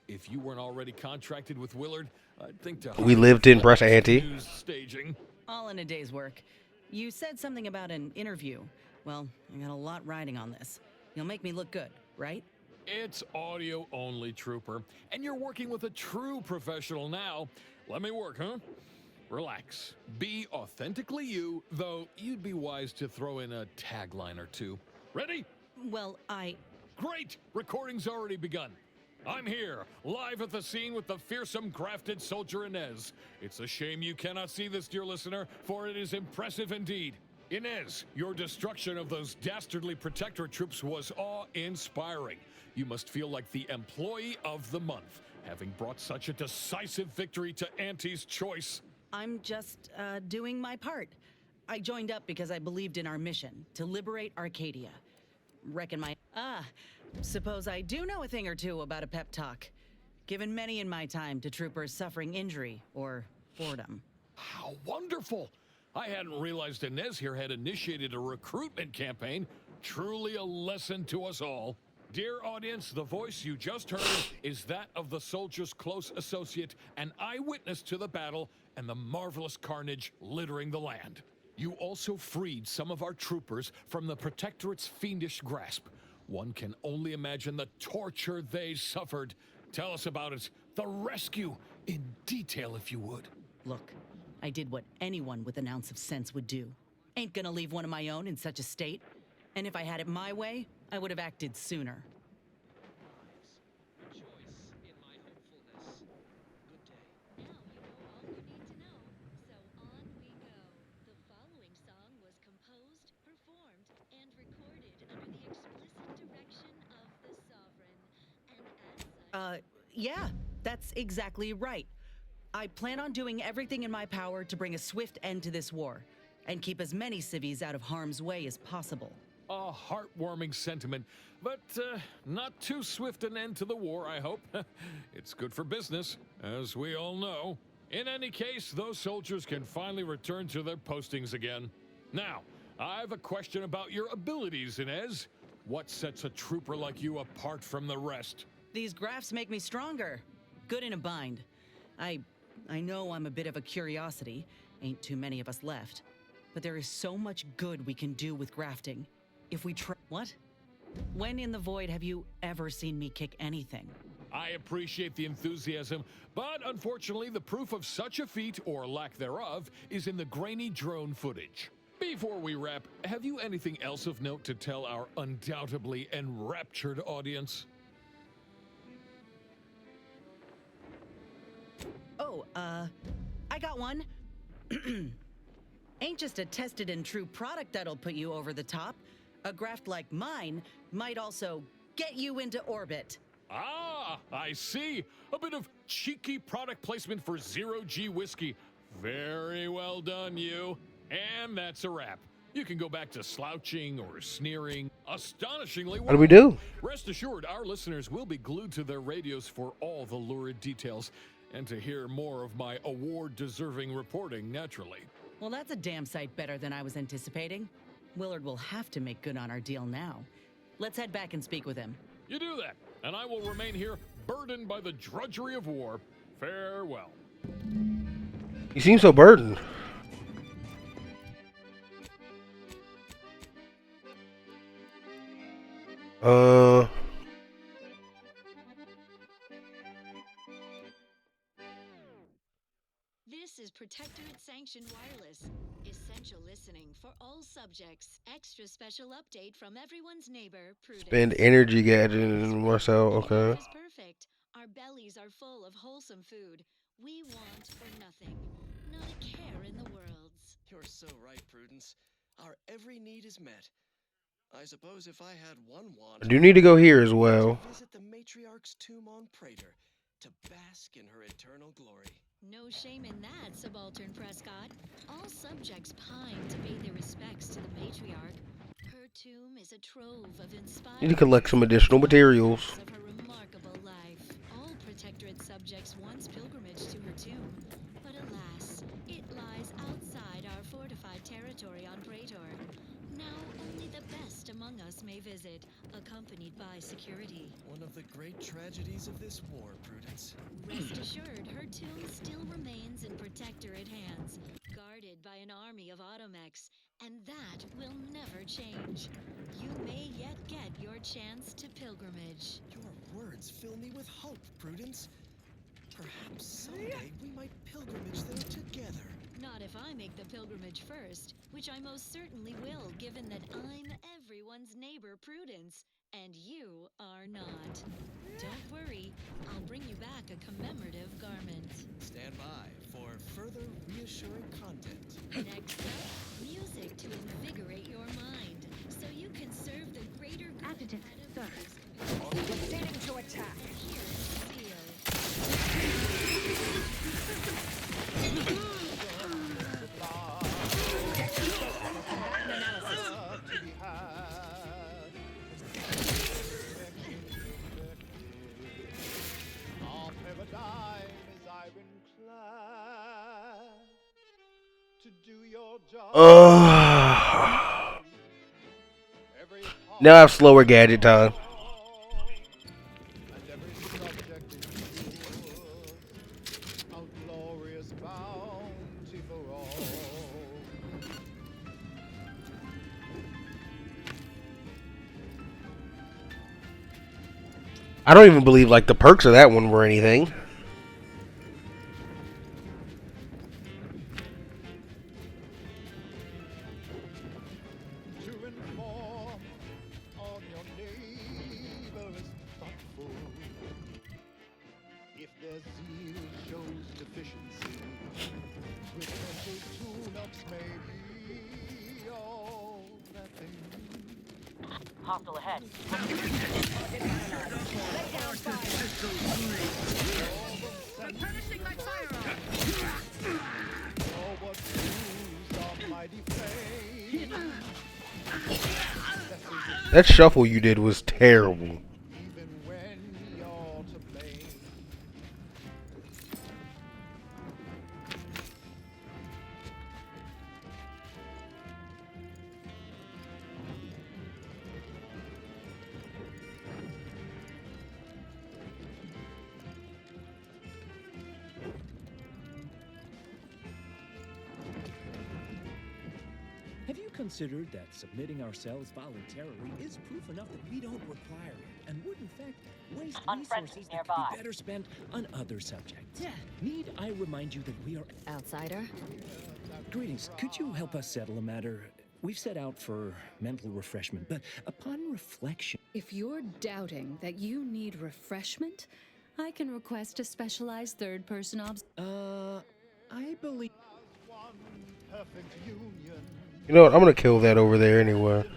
If you weren't already contracted with Willard, I'd think to... We live to impress Auntie. News staging. All in a day's work. You said something about an interview. Well, I got a lot riding on this. You'll make me look good, right? It's audio only, Trooper. And you're working with a true professional now. Let me work, huh? Relax. Be authentically you, though you'd be wise to throw in a tagline or two. Ready? Well, Great! Recording's already begun. I'm here, live at the scene with the fearsome grafted soldier Inez. It's a shame you cannot see this, dear listener, for it is impressive indeed. Inez, your destruction of those dastardly protectorate troops was awe-inspiring. You must feel like the employee of the month, having brought such a decisive victory to Auntie's choice. I'm just doing my part. I joined up because I believed in our mission to liberate Arcadia. Reckon my... suppose I do know a thing or two about a pep talk. Given many in my time to troopers suffering injury or boredom. How wonderful! I hadn't realized Inez here had initiated a recruitment campaign. Truly a lesson to us all. Dear audience, the voice you just heard is that of the soldier's close associate, an eyewitness to the battle and the marvelous carnage littering the land. You also freed some of our troopers from the Protectorate's fiendish grasp. One can only imagine the torture they suffered. Tell us about it. The rescue, in detail if you would. Look, I did what anyone with an ounce of sense would do. Ain't gonna leave one of my own in such a state. And if I had it my way, I would have acted sooner. Yeah, that's exactly right. I plan on doing everything in my power to bring a swift end to this war, and keep as many civvies out of harm's way as possible. A heartwarming sentiment, but not too swift an end to the war, I hope. It's good for business, as we all know. In any case, those soldiers can finally return to their postings again. Now, I have a question about your abilities, Inez. What sets a trooper like you apart from the rest? These graphs make me stronger. Good in a bind. I know I'm a bit of a curiosity. Ain't too many of us left. But there is so much good we can do with grafting. If we try... What? When in the void have you ever seen me kick anything? I appreciate the enthusiasm, but unfortunately the proof of such a feat, or lack thereof, is in the grainy drone footage. Before we wrap, have you anything else of note to tell our undoubtedly enraptured audience? Oh, I got one. Ain't just a tested and true product that'll put you over the top. A graft like mine might also get you into orbit. Ah, I see. A bit of cheeky product placement for zero-G whiskey. Very well done, you. And that's a wrap. You can go back to slouching or sneering. Astonishingly well. What do we do? Rest assured, our listeners will be glued to their radios for all the lurid details, and to hear more of my award-deserving reporting, naturally. Well, that's a damn sight better than I was anticipating. Willard will have to make good on our deal now. Let's head back and speak with him. You do that, and I will remain here, burdened by the drudgery of war. Farewell. You seem so burdened. This is Protectorate-sanctioned wireless. Essential listening for all subjects. Extra special update from everyone's neighbor, Prudence. Spend energy gadget and Marcel, okay. Is perfect. Our bellies are full of wholesome food. We want for nothing. Not a care in the world. You're so right, Prudence. Our every need is met. I suppose if I had one want, I do need to go here as well. visit the matriarch's tomb on Praetor to bask in her eternal glory. No shame in that, Subaltern Prescott. All subjects pine to pay their respects to the matriarch. Her tomb is a trove of inspiring Need to collect some additional materials. of her remarkable life. All Protectorate subjects once pilgrimaged to her tomb, but alas, it lies outside our fortified territory on Praetor. Now only the best among us may visit, accompanied by security. One of the great tragedies of this war, Prudence. Rest assured, her tomb still remains in Protectorate hands, guarded by an army of automechs, and that will never change. You may yet get your chance to pilgrimage. Your words fill me with hope, Prudence. Perhaps someday we might pilgrimage there together. Not if I make the pilgrimage first, which I most certainly will, given that I'm everyone's neighbor, Prudence, and you are not. Don't worry, I'll bring you back a commemorative garment. Stand by for further reassuring content. Next up, music to invigorate your mind, so you can serve the greater good. Adjutant, sir. Proceeding to attack. Now I have slower gadget time. I don't even believe like the perks of that one were anything. Hostile ahead. Replenishing my firearm. That shuffle you did was terrible. Have you considered that submitting ourselves voluntarily is proof enough that we don't require it, and would in fact waste resources that could be better spent on other subjects? Need I remind you that we are... Outsider? Greetings. Could you help us settle a matter? We've set out for mental refreshment, but upon reflection... If you're doubting that you need refreshment, I can request a specialized third-person I believe... Perfect union. You know what? I'm gonna kill that over there anyway. To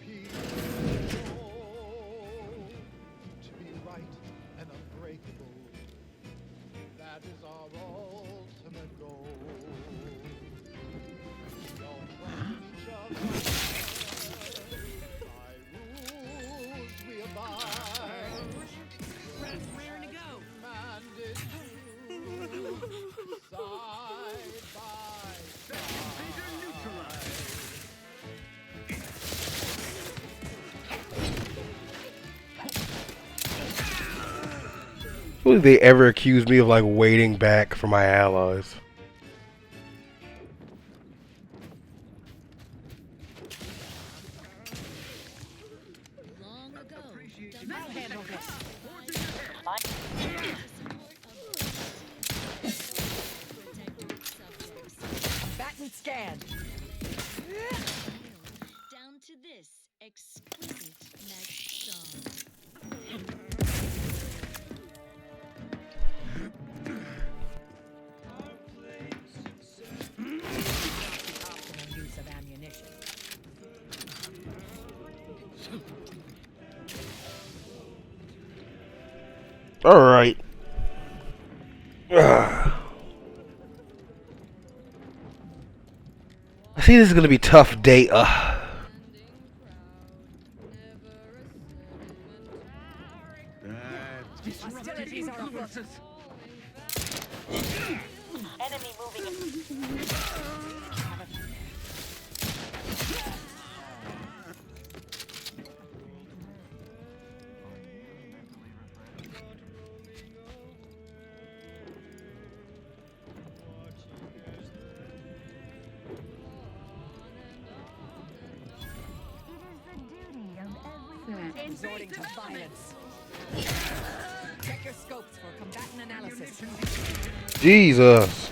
be right and unbreakable. That is our ultimate goal. Don't trust each other. By rules we abide. Raring to go. Commanded to side by Invader neutralized. Would they ever accuse me of like waiting back for my allies? Long ago, I'll handle this. Batten scan. down to this exquisite next song. Optimum use of ammunition. All right. I see this is gonna be tough data. Hostilities are afoot. Enemy moving in. Resorting to violence. Check your scopes for combatant analysis. Jesus.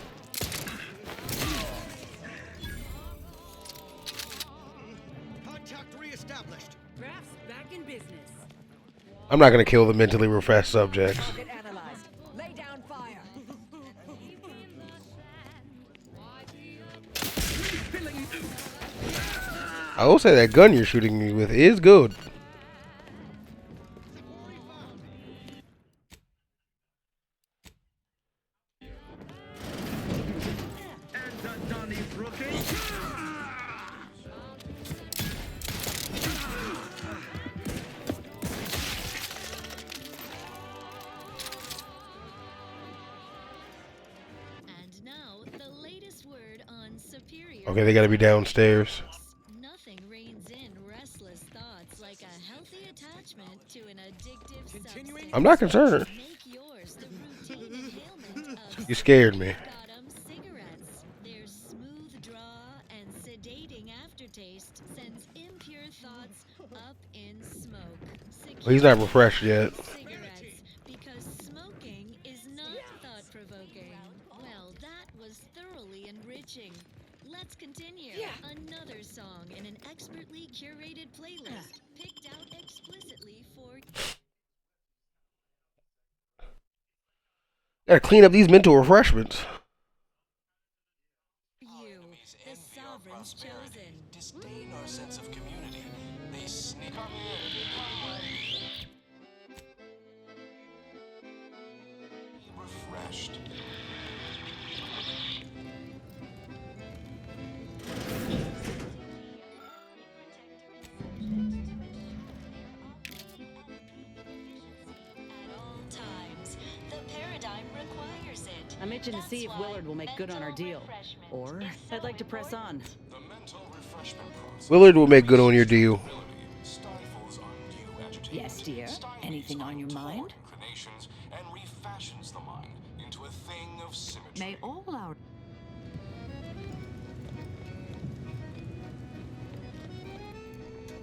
Contact reestablished. Drafts back in business. I'm not gonna kill the mentally refreshed subjects. Target analyzed. Lay down fire. I will say that gun you're shooting me with is good. And now, the latest word on superior. Okay, they gotta be downstairs. Nothing reins in restless thoughts like a healthy attachment to an addictive substance. I'm not concerned. Make yours the routine inhalement of You scared me. bottom cigarettes. Their smooth draw and sedating aftertaste sends impure thoughts up in smoke. Well, he's not refreshed yet. Cigarettes, because smoking is not thought-provoking. Well, that was thoroughly enriching. Let's continue. Another song in an expertly curated playlist, picked out explicitly for Gotta clean up these mental refreshments. you, the sovereign's chosen. Disdain our sense of community. They sneak refreshed. Times. The paradigm requires it. I'm itching to see if Willard will make good on our deal. Or I'd like to press on. The mental refreshment process Willard will make good on your deal. stifles undue agitation. Yes, dear. Anything on your mind? Inclinations and refashions the mind into a thing of symmetry. May all our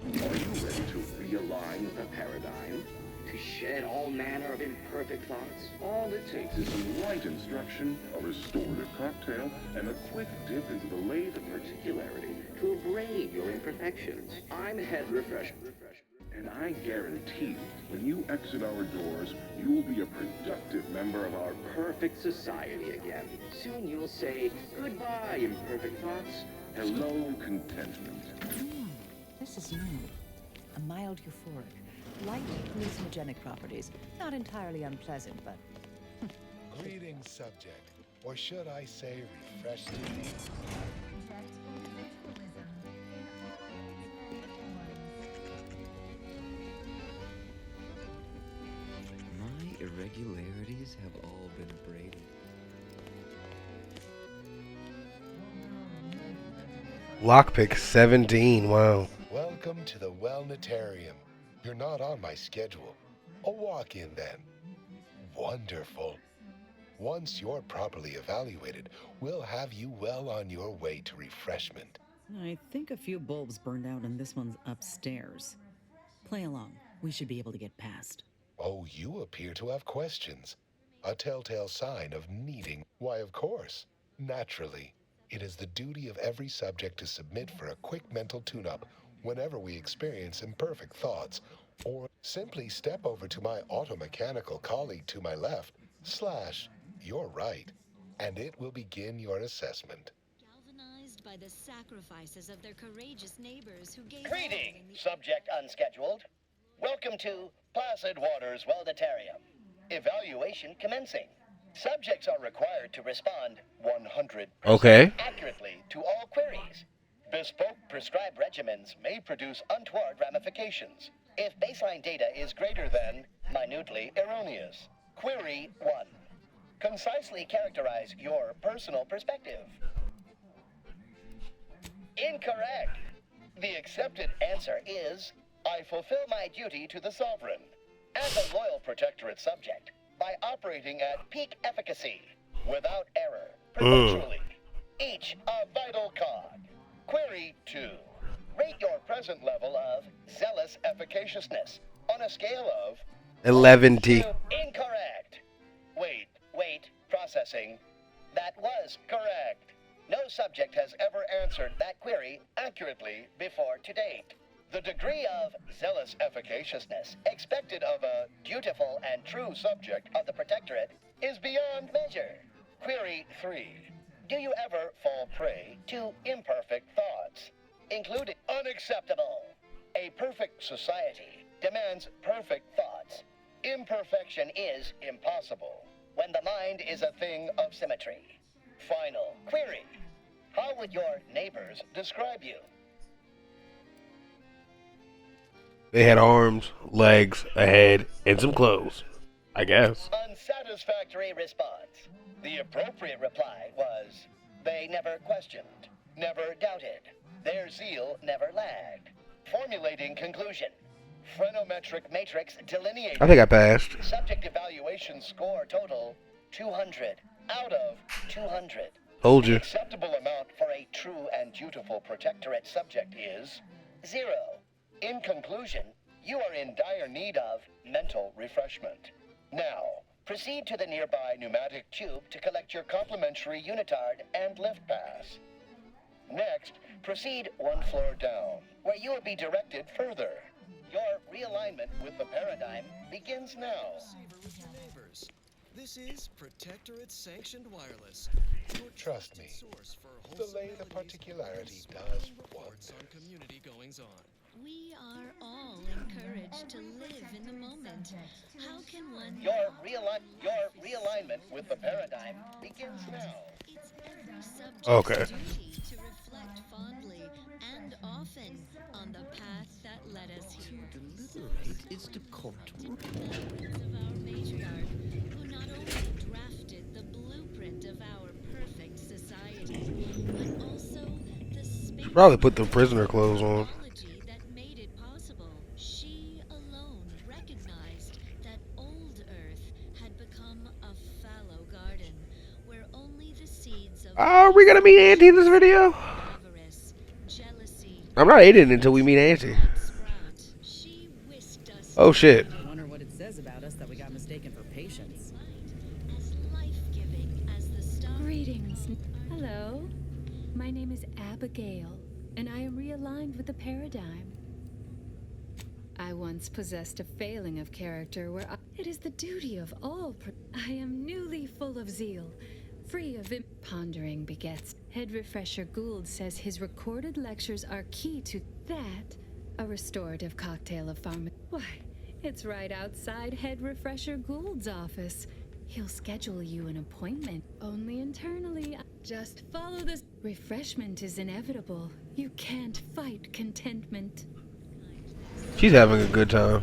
Are you ready to realign the paradigm? To shed all manner of imperfect thoughts? All it takes is some light instruction, a restorative cocktail, and a quick dip into the lathe of particularity to abrade your imperfections. I'm Head Refreshment. And I guarantee when you exit our doors, you will be a productive member of our perfect society again. Soon you'll say, goodbye, imperfect thoughts. Hello, contentment. This is new. A mild euphoric. Light hallucinogenic properties. Not entirely unpleasant, but... Greetings, subject. Or should I say refreshed? My irregularities have all been abraded. Lockpick 17, wow. Welcome to the Wellnetarium. You're not on my schedule. A walk-in then. Wonderful. Once you're properly evaluated, we'll have you well on your way to refreshment. I think a few bulbs burned out and this one's upstairs. Play along. We should be able to get past. Oh, you appear to have questions. A telltale sign of needing. Why, of course. Naturally. It is the duty of every subject to submit for a quick mental tune-up whenever we experience imperfect thoughts, or simply step over to my automechanical colleague to my left, / your right, and it will begin your assessment. Galvanized by the sacrifices of their courageous neighbors who gave Greetings, subject unscheduled. Welcome to Placid Waters Welditarium. Evaluation commencing. Subjects are required to respond 100% accurately to all queries. Bespoke prescribed regimens may produce untoward ramifications if baseline data is greater than minutely erroneous. Query 1. Concisely characterize your personal perspective. Incorrect. The accepted answer is, I fulfill my duty to the Sovereign as a loyal protectorate subject by operating at peak efficacy, without error, perpetually. Each a vital cog. Query 2. Rate your present level of zealous efficaciousness on a scale of 11T. Incorrect. Wait, processing. That was correct. No subject has ever answered that query accurately before to date. The degree of zealous efficaciousness expected of a dutiful and true subject of the Protectorate is beyond measure. Query 3. Do you ever fall prey to imperfect thoughts, including unacceptable? A perfect society demands perfect thoughts. Imperfection is impossible when the mind is a thing of symmetry. Final query. How would your neighbors describe you? They had arms, legs, a head, and some clothes, I guess. Unsatisfactory response. The appropriate reply was, they never questioned, never doubted. Their zeal never lagged. Formulating conclusion. Phrenometric matrix delineated. I think I passed. Subject evaluation score total 200 out of 200. Told you. The acceptable amount for a true and dutiful protectorate subject is 0. In conclusion, you are in dire need of mental refreshment. Now, proceed to the nearby pneumatic tube to collect your complimentary unitard and lift pass. Next, proceed one floor down, where you will be directed further. Your realignment with the paradigm begins now. With your neighbors. This is Protectorate Sanctioned Wireless. Trust me, delay the particularity does wonders. On community goings on. We are all encouraged to live in the moment. How can one... Your realignment with the paradigm begins now. It's every subject's Okay. duty to reflect fondly and often on the path that led us here. To deliberate is to court. Of our matriarch, who not only drafted the blueprint of our perfect society, but also the space... Probably put the prisoner clothes on. that made it possible. She alone recognized that old Earth had become a fallow garden where only the seeds of Are we gonna meet Auntie in this video? avarice, jealousy, I'm not eating until we meet Auntie. she whisked us Oh shit. I wonder what it says about us that we got mistaken for patients. as life-giving as the stars. Greetings. Hello. My name is Abigail, and I am realigned with the paradigm. I once possessed a failing of character where it is the duty of all. I am newly full of zeal, free of pondering begets. Head Refresher Gould says his recorded lectures are key to that. A restorative cocktail of Why, it's right outside Head Refresher Gould's office. He'll schedule you an appointment, only internally. Just follow this. Refreshment is inevitable. You can't fight contentment. She's having a good time.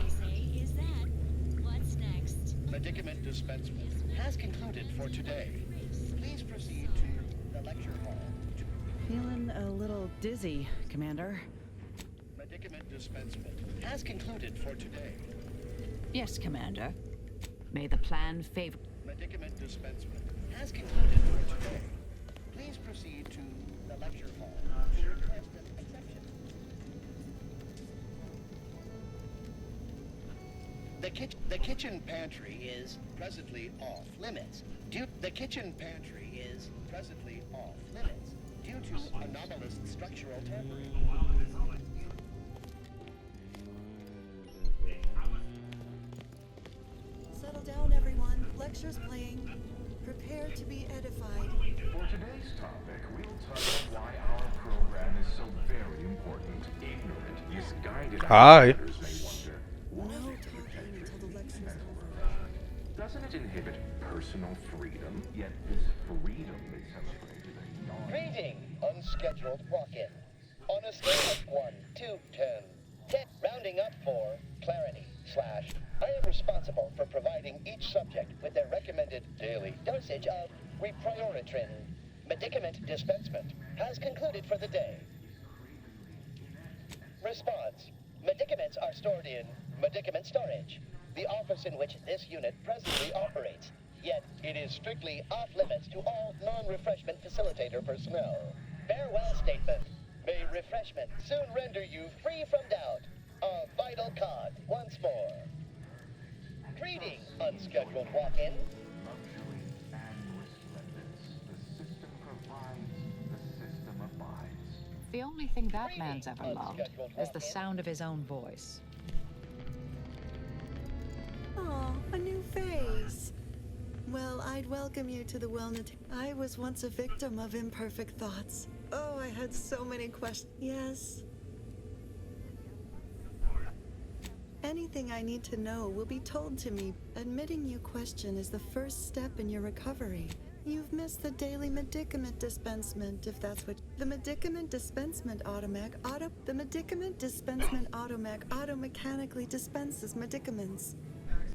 What's next? Medicament dispensement has concluded for today. Please proceed to the lecture hall. Feeling a little dizzy, Commander. Medicament dispensement has concluded for today. Yes, Commander. May the plan favor... Medicament dispensement has concluded for today. Please proceed to the lecture hall to request an exception. The kitchen pantry is presently off limits. The kitchen pantry is presently off limits due to anomalous structural tampering. Settle down, everyone. Lecture's playing. Prepare to be edified. For today's topic, we'll touch on why our is so very important. Ignorant, misguided Hi. outsiders may wonder, was it to protect your mental refreshment? Doesn't it inhibit personal freedom? Yet this freedom is celebrated as Greeting, unscheduled walk-in. On a scale of 1 to 10, 10 rounding up for clarity / I am responsible for providing each subject with their recommended daily dosage of reprioritrin. Medicament dispensement has concluded for the day. Response. Medicaments are stored in medicament storage, the office in which this unit presently operates. Yet, it is strictly off-limits to all non-refreshment facilitator personnel. Farewell statement. May refreshment soon render you free from doubt. A vital cog once more. Greeting, unscheduled walk-in. luxury and resplendence. The system provides, the system abides. The only thing that man's ever loved is the sound of his own voice. Oh, a new face. Well, I'd welcome you to the wellness. I was once a victim of imperfect thoughts. Oh, I had so many questions. Yes. Anything I need to know will be told to me. Admitting you question is the first step in your recovery. You've missed the daily medicament dispensement, if that's what. The medicament dispensement automac auto-mechanically dispenses medicaments.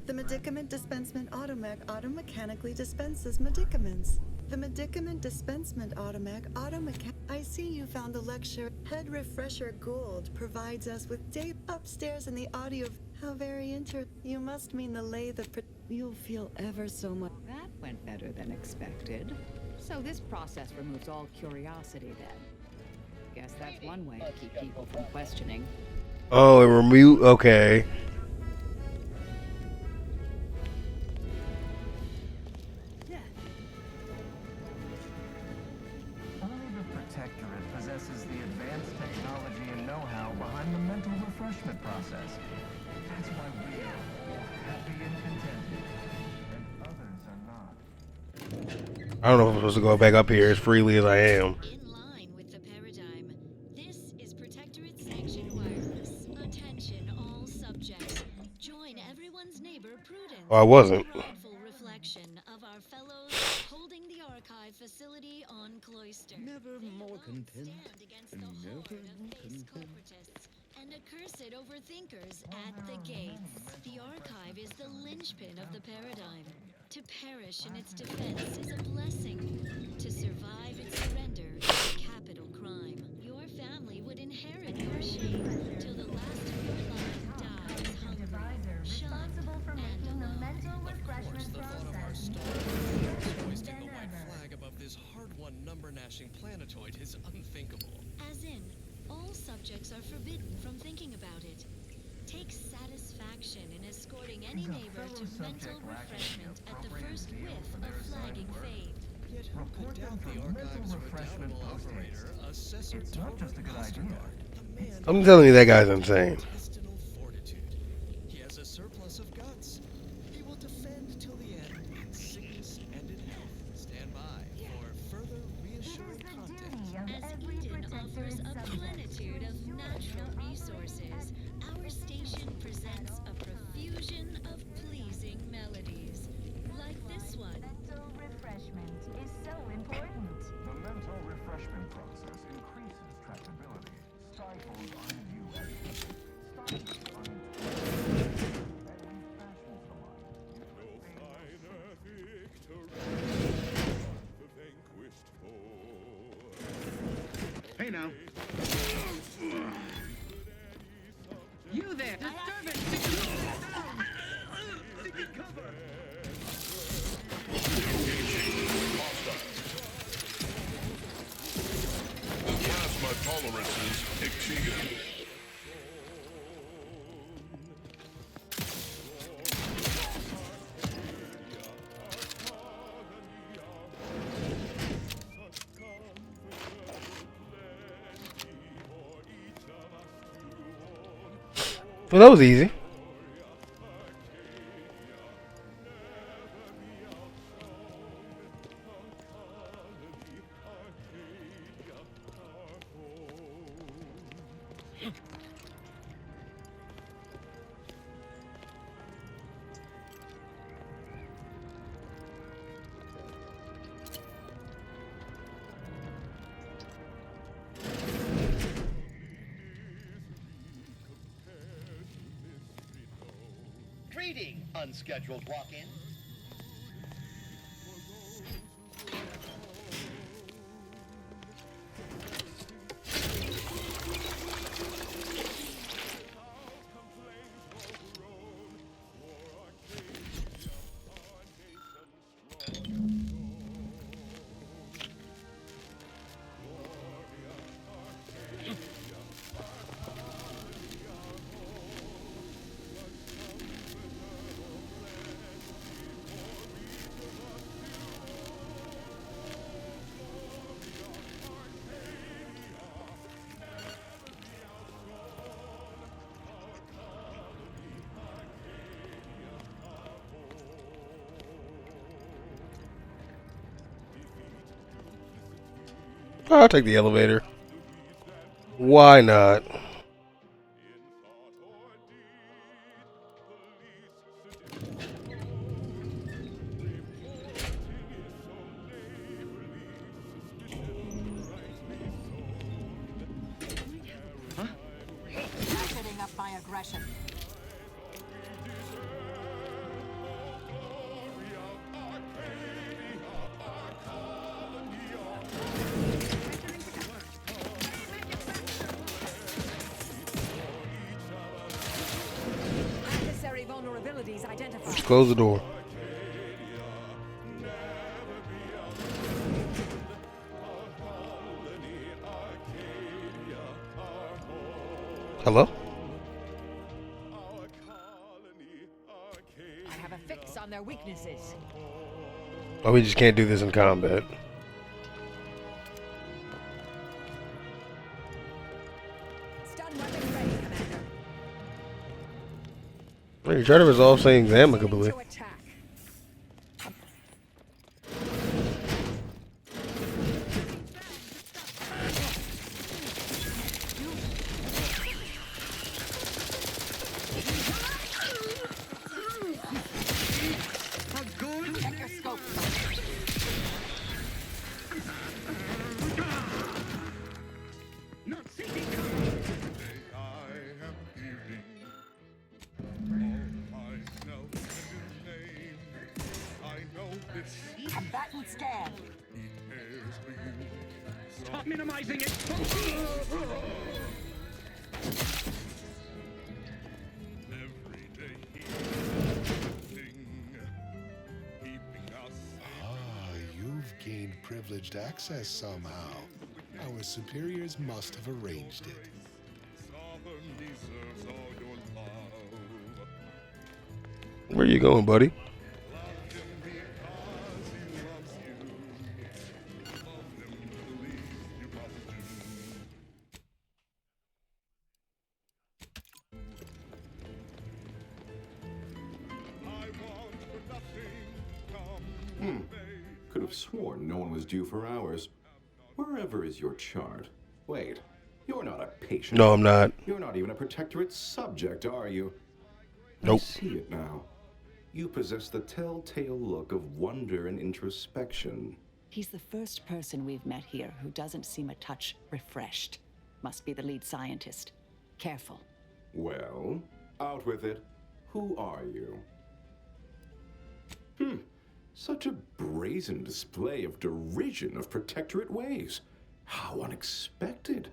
The medicament dispensement automac auto-mechanically dispenses medicaments. The medicament dispensement automac I see you found the lecture. Head Refresher Gold provides us with upstairs in the audio. How very You must mean the lay that you'll feel ever so much. That went better than expected. So this process removes all curiosity then. Guess that's one way to keep people from questioning. Oh, it remove. Okay. Only the Protectorate possesses the advanced technology and know-how behind the mental refreshment process. That's why we are all happy and contented, and others are not. I don't know if I'm supposed to go back up here as freely as I am. In line with the paradigm, this is Protectorate Sanctioned Wireless. Attention, all subjects. Join everyone's neighbor Prudence. Oh, I wasn't. Prideful reflection of our fellows holding the archive facility on Cloister. Never more content, and never more content. And accursed overthinkers at the gates. The archive is the linchpin of the paradigm. To perish in its defense is a blessing. To survive its surrender is a capital crime. Your family would inherit your shame till the last of your line dies hungry, shunned, and alone. The thought of our star hoisting the white flag above this hard-won number-gnashing planetoid is unthinkable. As in, all subjects are forbidden from thinking about it. Take satisfaction in escorting any neighbor to mental refreshment at the first whiff of flagging fade. Yet who could doubt the archive's redoubtable operator, Assessor It's not just a good idea. I'm telling you, that guy's insane. intestinal fortitude. He has a surplus of guts. He will defend till the end, in sickness and in health. Stand by for further reassuring content. As Eden offers a plenitude of natural resources, our station presents a profusion of pleasing melodies, like this one. Mental refreshment is so important. The mental refreshment process increases tractability, stifles undue agitation, stifles and refashions the mind. Hey now. You there, disturbance! Seeking cover. Plasma tolerances exceeded. Well, that was easy. Greeting, unscheduled walk-in. I'll take the elevator. Why not? Ratcheting up my aggression. Adversary vulnerabilities identified. Just close the door. Hello? I have a fix on their weaknesses. Oh, we just can't do this in combat. Stun weapon ready, Commander. Hey, you try to resolve things amicably. To attack. Check your scope. Combatant scan. Stop minimizing it. You've gained privileged access somehow. Our superiors must have arranged it. Where you going, buddy? Could have sworn no one was due for hours. Wherever is your chart? Wait, you're not a patient. No, I'm not. You're not even a protectorate subject, are you? Nope. I see it now. You possess the telltale look of wonder and introspection. He's the first person we've met here who doesn't seem a touch refreshed. Must be the lead scientist. Careful. Well, out with it. Who are you? Such a brazen display of derision of protectorate ways. How unexpected.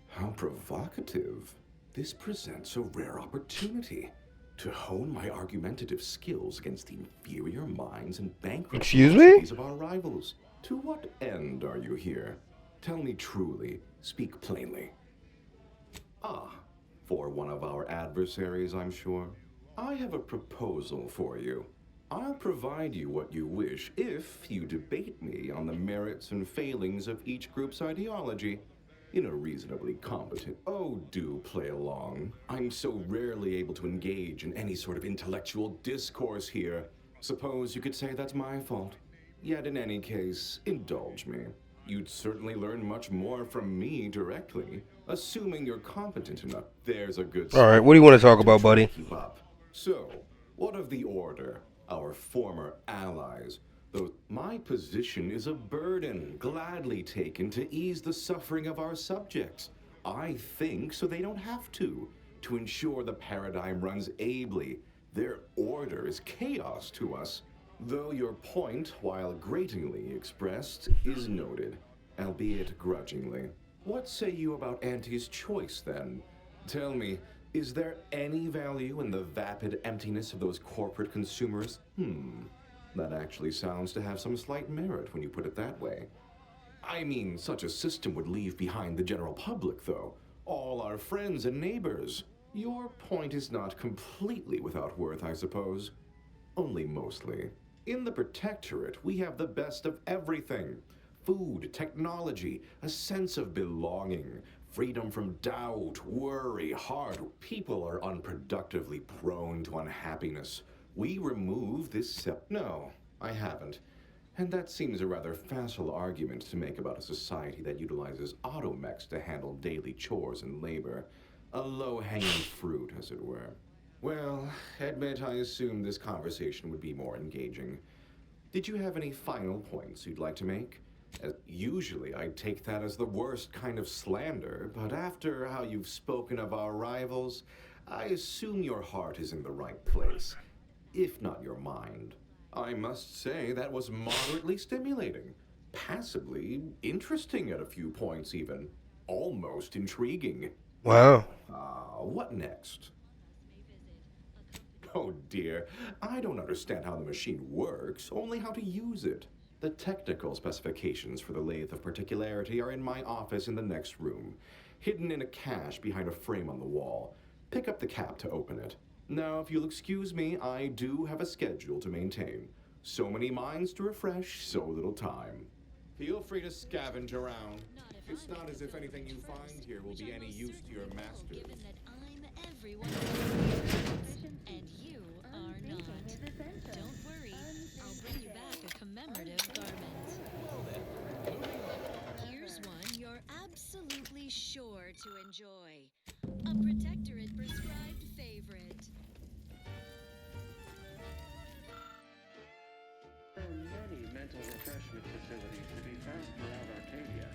How provocative. This presents a rare opportunity to hone my argumentative skills against the inferior minds and bankrupt Excuse me? philosophies of our rivals. To what end are you here? Tell me truly. Speak plainly. For one of our adversaries, I'm sure. I have a proposal for you. I'll provide you what you wish if you debate me on the merits and failings of each group's ideology in a reasonably competent... Oh, do play along. I'm so rarely able to engage in any sort of intellectual discourse here. Suppose you could say that's my fault. Yet in any case, indulge me. You'd certainly learn much more from me directly, assuming you're competent enough. There's a good... All right, what do you want to talk about, buddy? Keep up. So, what of the Order? Our former allies, though my position is a burden gladly taken to ease the suffering of our subjects. I think so they don't have to ensure the paradigm runs ably. Their order is chaos to us. Though your point, while gratingly expressed, is noted, albeit grudgingly. What say you about Auntie's choice, then? Tell me, is there any value in the vapid emptiness of those corporate consumers? That actually sounds to have some slight merit when you put it that way. I mean, such a system would leave behind the general public, though. All our friends and neighbors. Your point is not completely without worth, I suppose. Only mostly. In the Protectorate, we have the best of everything. Food, technology, a sense of belonging, freedom from doubt, worry, hard. People are unproductively prone to unhappiness. We remove this No, I haven't. And that seems a rather facile argument to make about a society that utilizes automechs to handle daily chores and labor. A low-hanging fruit, as it were. Well, admit I assumed this conversation would be more engaging. Did you have any final points you'd like to make? Usually I'd take that as the worst kind of slander, but after how you've spoken of our rivals, I assume your heart is in the right place, if not your mind. I must say that was moderately stimulating, passably interesting at a few points even, almost intriguing. Wow. What next? Oh dear, I don't understand how the machine works, only how to use it. The technical specifications for the lathe of particularity are in my office in the next room, hidden in a cache behind a frame on the wall. Pick up the cap to open it. Now, if you'll excuse me, I do have a schedule to maintain. So many minds to refresh, so little time. Feel free to scavenge around. It's not as if anything you find here will be any use to your master. Given that I'm everyone's and you are not. Don't worry, I'll bring you back a commemorative garment. Here's one you're absolutely sure to enjoy. A Protectorate prescribed favorite. There are many mental refreshment facilities to be found throughout Arcadia.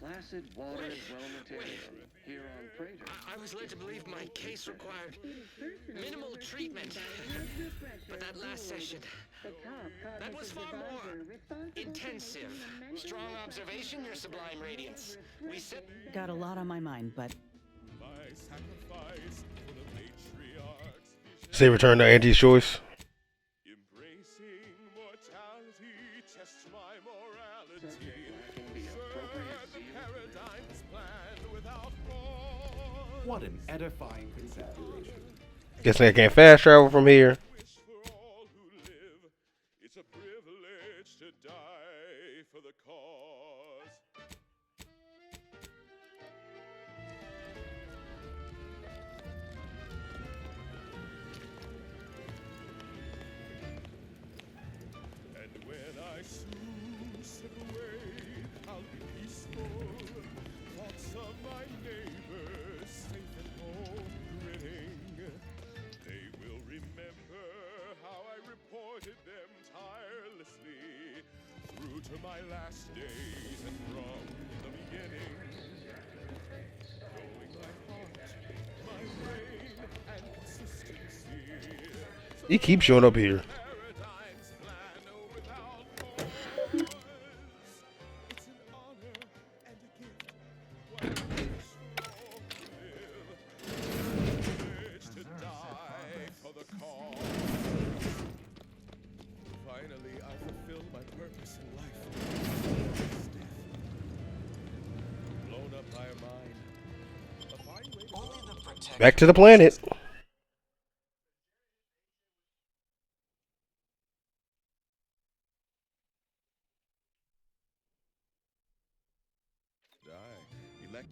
Placid water is well maintained. Here on Prater. I was led to believe my case required minimal treatment. But that last session, that was far more intensive. Strong observation, your sublime radiance. We sit. Got a lot on my mind, but Say return to Auntie's choice. What an edifying confabulation. Guessing I can't fast travel from here. It's a privilege to die for the cause. And when I soon slip away, I'll be peaceful. Thoughts of my neighbors safe at home grinning. They will remember how I reported them tirelessly through to my last days and from the beginning. Going my heart, my brain, and consistency. He keeps showing up here. Back to the planet.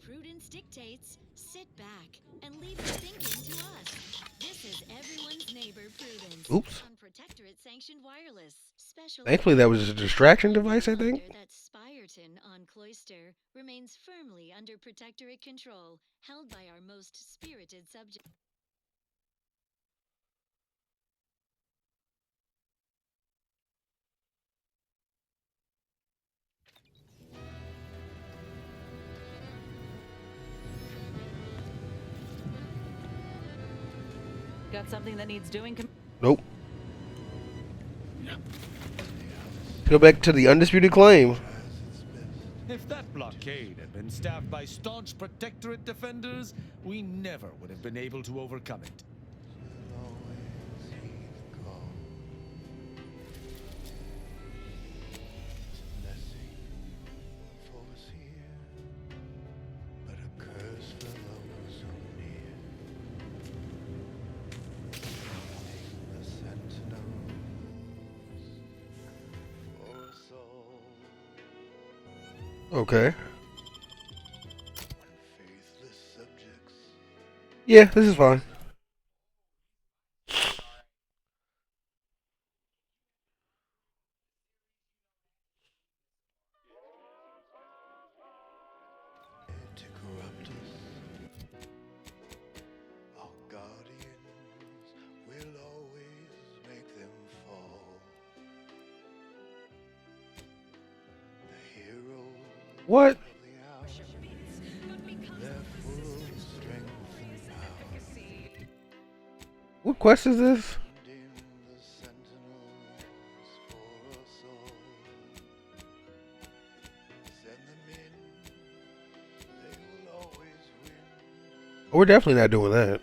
Prudence dictates, sit back and leave the thinking to us. This is everyone's neighbor Prudence. Oops. On Protectorate sanctioned wireless. Special. Thankfully, that was a distraction device, I think. That Spireton on Cloister remains firmly under Protectorate control, held by our most spirited subject. got something that needs doing? Nope. Go back to the undisputed claim. If that blockade had been staffed by staunch Protectorate defenders, we never would have been able to overcome it. Okay. Yeah, this is fine. What? What quest is this? We're definitely not doing that.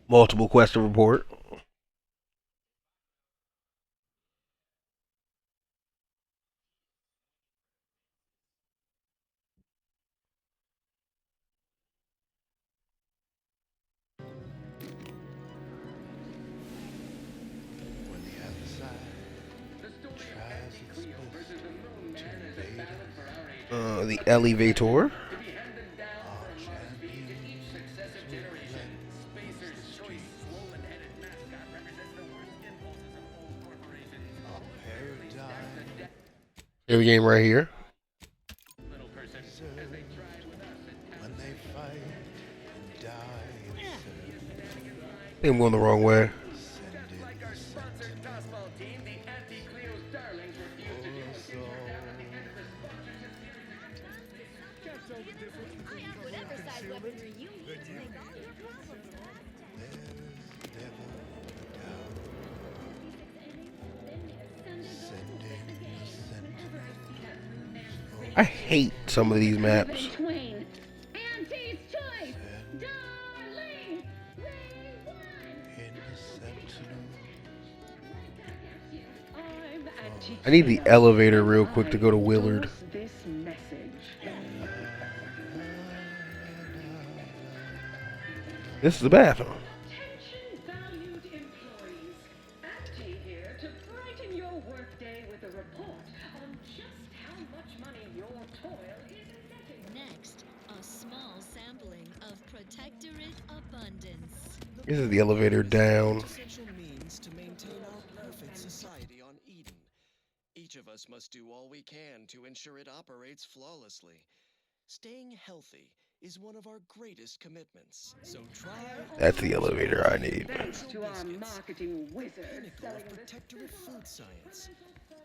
Multiple quest to report. The elevator. Every game right here. I think I'm going the wrong way. I hate some of these maps. Auntie's choice, darling, I need the elevator real quick to go to Willard. this message. This is the bathroom. Valued employees, Auntie here to brighten your workday with a report on just how much money your toil is netting. Next, a small sampling of Protectorate abundance. This is the elevator down. Essential means to maintain our perfect society on Eden. Each of us must do all we can to ensure it operates flawlessly. Staying healthy is one of our greatest commitments. So try. That's the elevator I need. Thanks to our marketing wizard Pinnacle of Protectorate food science,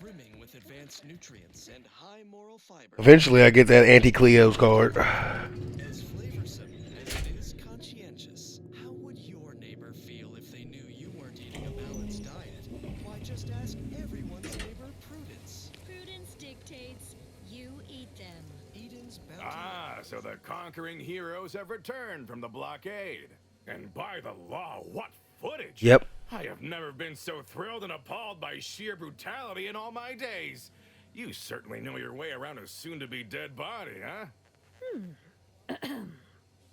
brimming with advanced nutrients and high moral fiber. Eventually I get that Auntie Cleo's card. As flavorsome as it is conscientious. How would your neighbor feel if they knew you weren't eating a balanced diet? Why, just ask everyone's neighbor Prudence. Prudence dictates you eat them. Eden's bounty. Ah, so the conquering heroes have returned from the blockade. And by the law, what footage! Yep. I have never been so thrilled and appalled by sheer brutality in all my days. You certainly know your way around a soon-to-be dead body, huh?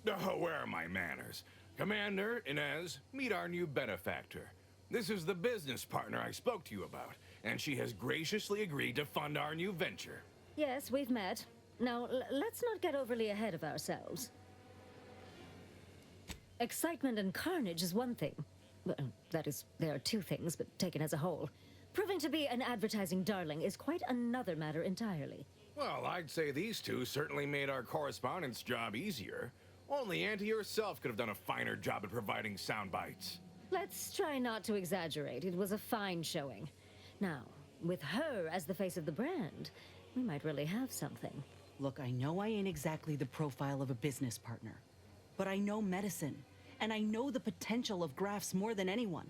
Oh, where are my manners? Commander, Inez, meet our new benefactor. This is the business partner I spoke to you about, and she has graciously agreed to fund our new venture. Yes, we've met. Now, let's not get overly ahead of ourselves. Excitement and carnage is one thing. Well, that is, there are two things, but taken as a whole. Proving to be an advertising darling is quite another matter entirely. Well, I'd say these two certainly made our correspondence job easier. Only Auntie herself could have done a finer job at providing sound bites. Let's try not to exaggerate. It was a fine showing. Now, with her as the face of the brand, we might really have something. Look, I know I ain't exactly the profile of a business partner, but I know medicine, and I know the potential of grafts more than anyone.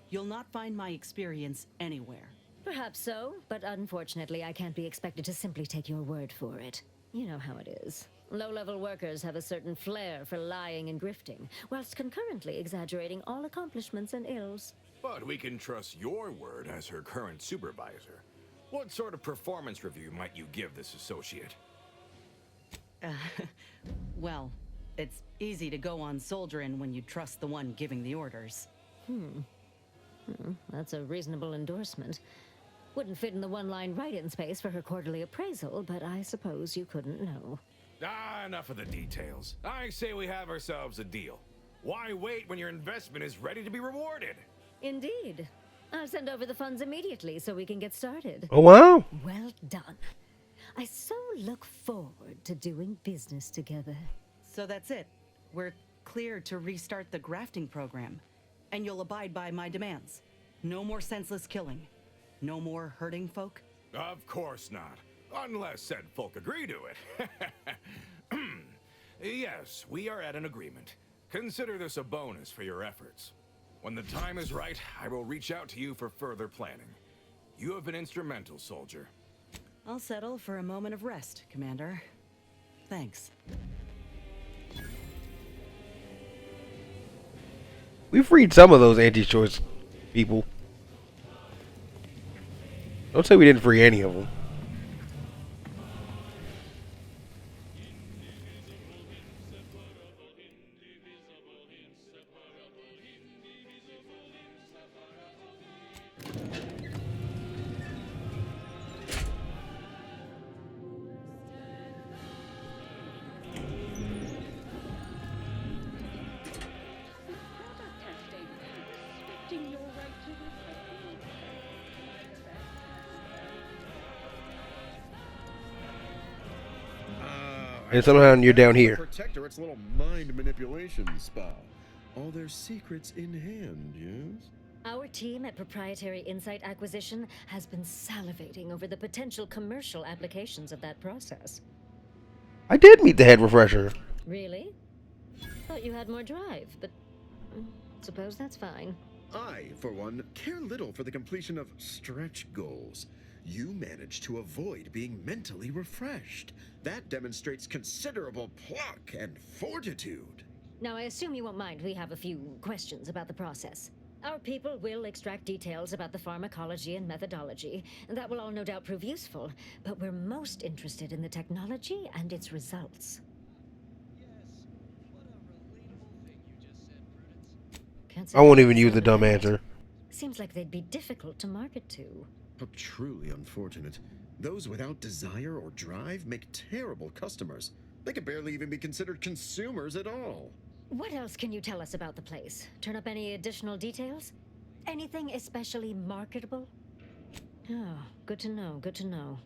You'll not find my experience anywhere. Perhaps so, but unfortunately I can't be expected to simply take your word for it. You know how it is. Low-level workers have a certain flair for lying and grifting, whilst concurrently exaggerating all accomplishments and ills. But we can trust your word as her current supervisor. What sort of performance review might you give this associate? Well, it's easy to go on soldiering when you trust the one giving the orders. That's a reasonable endorsement. Wouldn't fit in the one-line write-in space for her quarterly appraisal, but I suppose you couldn't know. Enough of the details. I say we have ourselves a deal. Why wait when your investment is ready to be rewarded? Indeed. I'll send over the funds immediately so we can get started. Oh, wow. Well done. I so look forward to doing business together. So that's it. We're clear to restart the grafting program. And you'll abide by my demands. No more senseless killing. No more hurting folk? Of course not. Unless said folk agree to it. Yes, we are at an agreement. Consider this a bonus for your efforts. When the time is right, I will reach out to you for further planning. You have been instrumental, soldier. I'll settle for a moment of rest, Commander. Thanks. We freed some of those anti-choice people. Don't say we didn't free any of them. And somehow you're down here. Protectorate's little mind manipulation spa. All their secrets in hand, yes? Our team at Proprietary Insight Acquisition has been salivating over the potential commercial applications of that process. I did meet the head refresher. Really? Thought you had more drive, but suppose that's fine. I, for one, care little for the completion of stretch goals. You managed to avoid being mentally refreshed. That demonstrates considerable pluck and fortitude. Now, I assume you won't mind we have a few questions about the process. Our people will extract details about the pharmacology and methodology. That will all no doubt prove useful, but we're most interested in the technology and its results. I won't even use the dumb answer. Seems like they'd be difficult to market to. How truly unfortunate. Those without desire or drive make terrible customers. They could barely even be considered consumers at all. What else can you tell us about the place? Turn up any additional details? Anything especially marketable? Oh, good to know, good to know.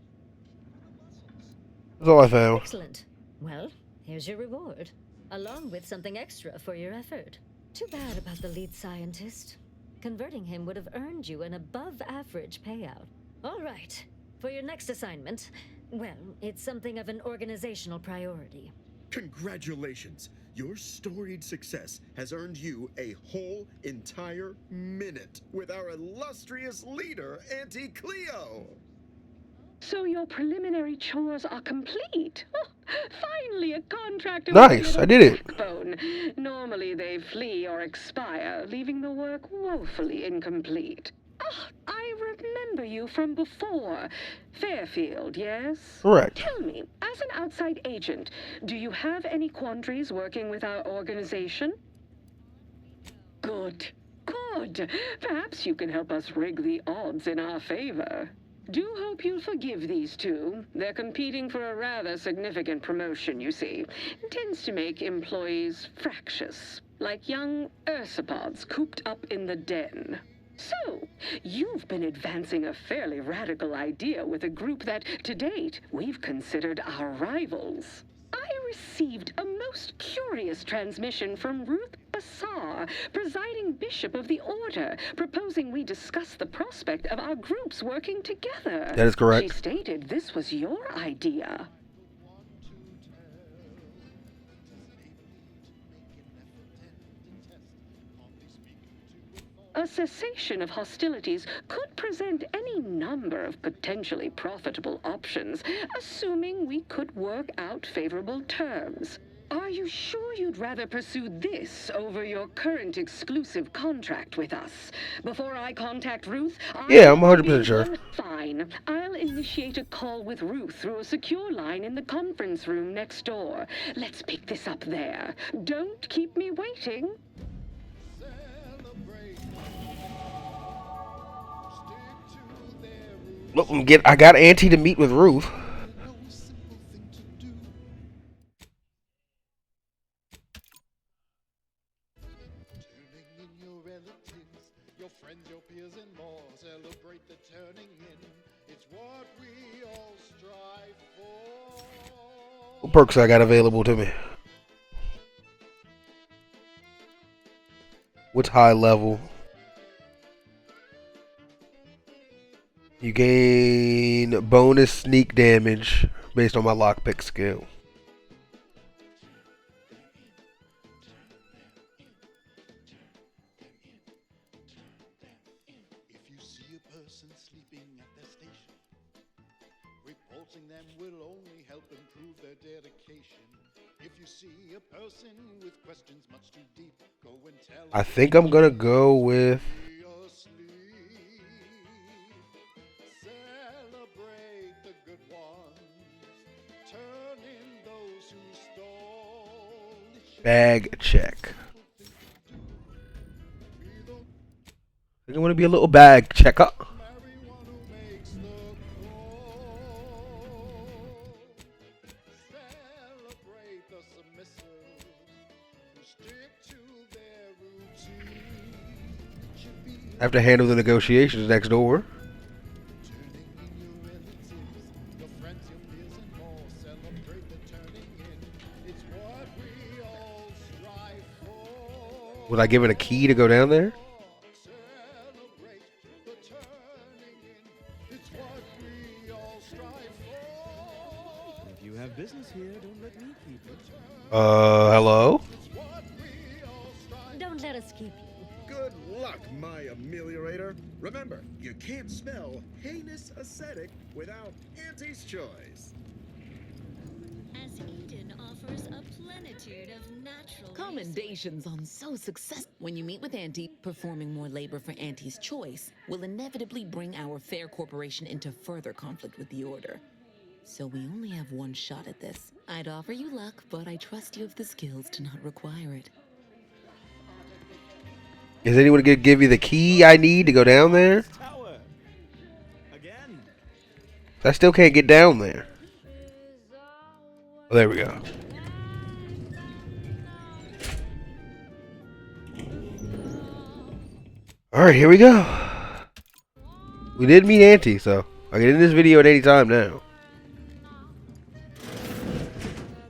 That's all I found. Excellent. Well, here's your reward, along with something extra for your effort. Too bad about the lead scientist. Converting him would have earned you an above-average payout. All right, for your next assignment, well, it's something of an organizational priority. Congratulations! Your storied success has earned you a whole entire minute with our illustrious leader, Auntie Cleo! So your preliminary chores are complete. Oh, finally, a contract. Nice, I did it. Backbone. Normally they flee or expire, leaving the work woefully incomplete. Ah, I remember you from before. Fairfield, yes? Correct. Tell me, as an outside agent, do you have any quandaries working with our organization? Good, good. Perhaps you can help us rig the odds in our favor. Do hope you'll forgive these two. They're competing for a rather significant promotion, you see. It tends to make employees fractious, like young ursopods cooped up in the den. So, you've been advancing a fairly radical idea with a group that, to date, we've considered our rivals. I received a most curious mysterious transmission from Ruth Bassar, presiding bishop of the Order, proposing we discuss the prospect of our groups working together. That is correct. She stated this was your idea. A cessation of hostilities could present any number of potentially profitable options, assuming we could work out favorable terms. Are you sure you'd rather pursue this over your current exclusive contract with us? Before I contact Ruth, yeah, I'm 100% sure. Fine. I'll initiate a call with Ruth through a secure line in the conference room next door. Let's pick this up there. Don't keep me waiting. Look, I got Auntie to meet with Ruth. What perks I got available to me? What's high level? You gain bonus sneak damage based on my lockpick skill. If you see a person sleeping at their station, reporting them will only help improve their dedication. If you see a person with questions much too deep, go and tell. I think I'm gonna go with. Bag check. I think I want to be a little bag checker. I have to handle the negotiations next door. Was I given a key to go down there? If you have business here, don't let me keep it. Hello? Don't let us keep you. Good luck, my ameliorator. Remember, you can't smell heinous ascetic without Auntie's choice. As Eden offers a plenitude of natural Commendations on so success. When you meet with Auntie, performing more labor for Auntie's choice will inevitably bring our fair corporation into further conflict with the Order. So we only have one shot at this. I'd offer you luck, but I trust you have the skills to not require it. Is anyone gonna give me the key I need to go down there? I still can't get down there. Oh, there we go. Alright, here we go. We did meet Auntie, so I can end this video at any time now.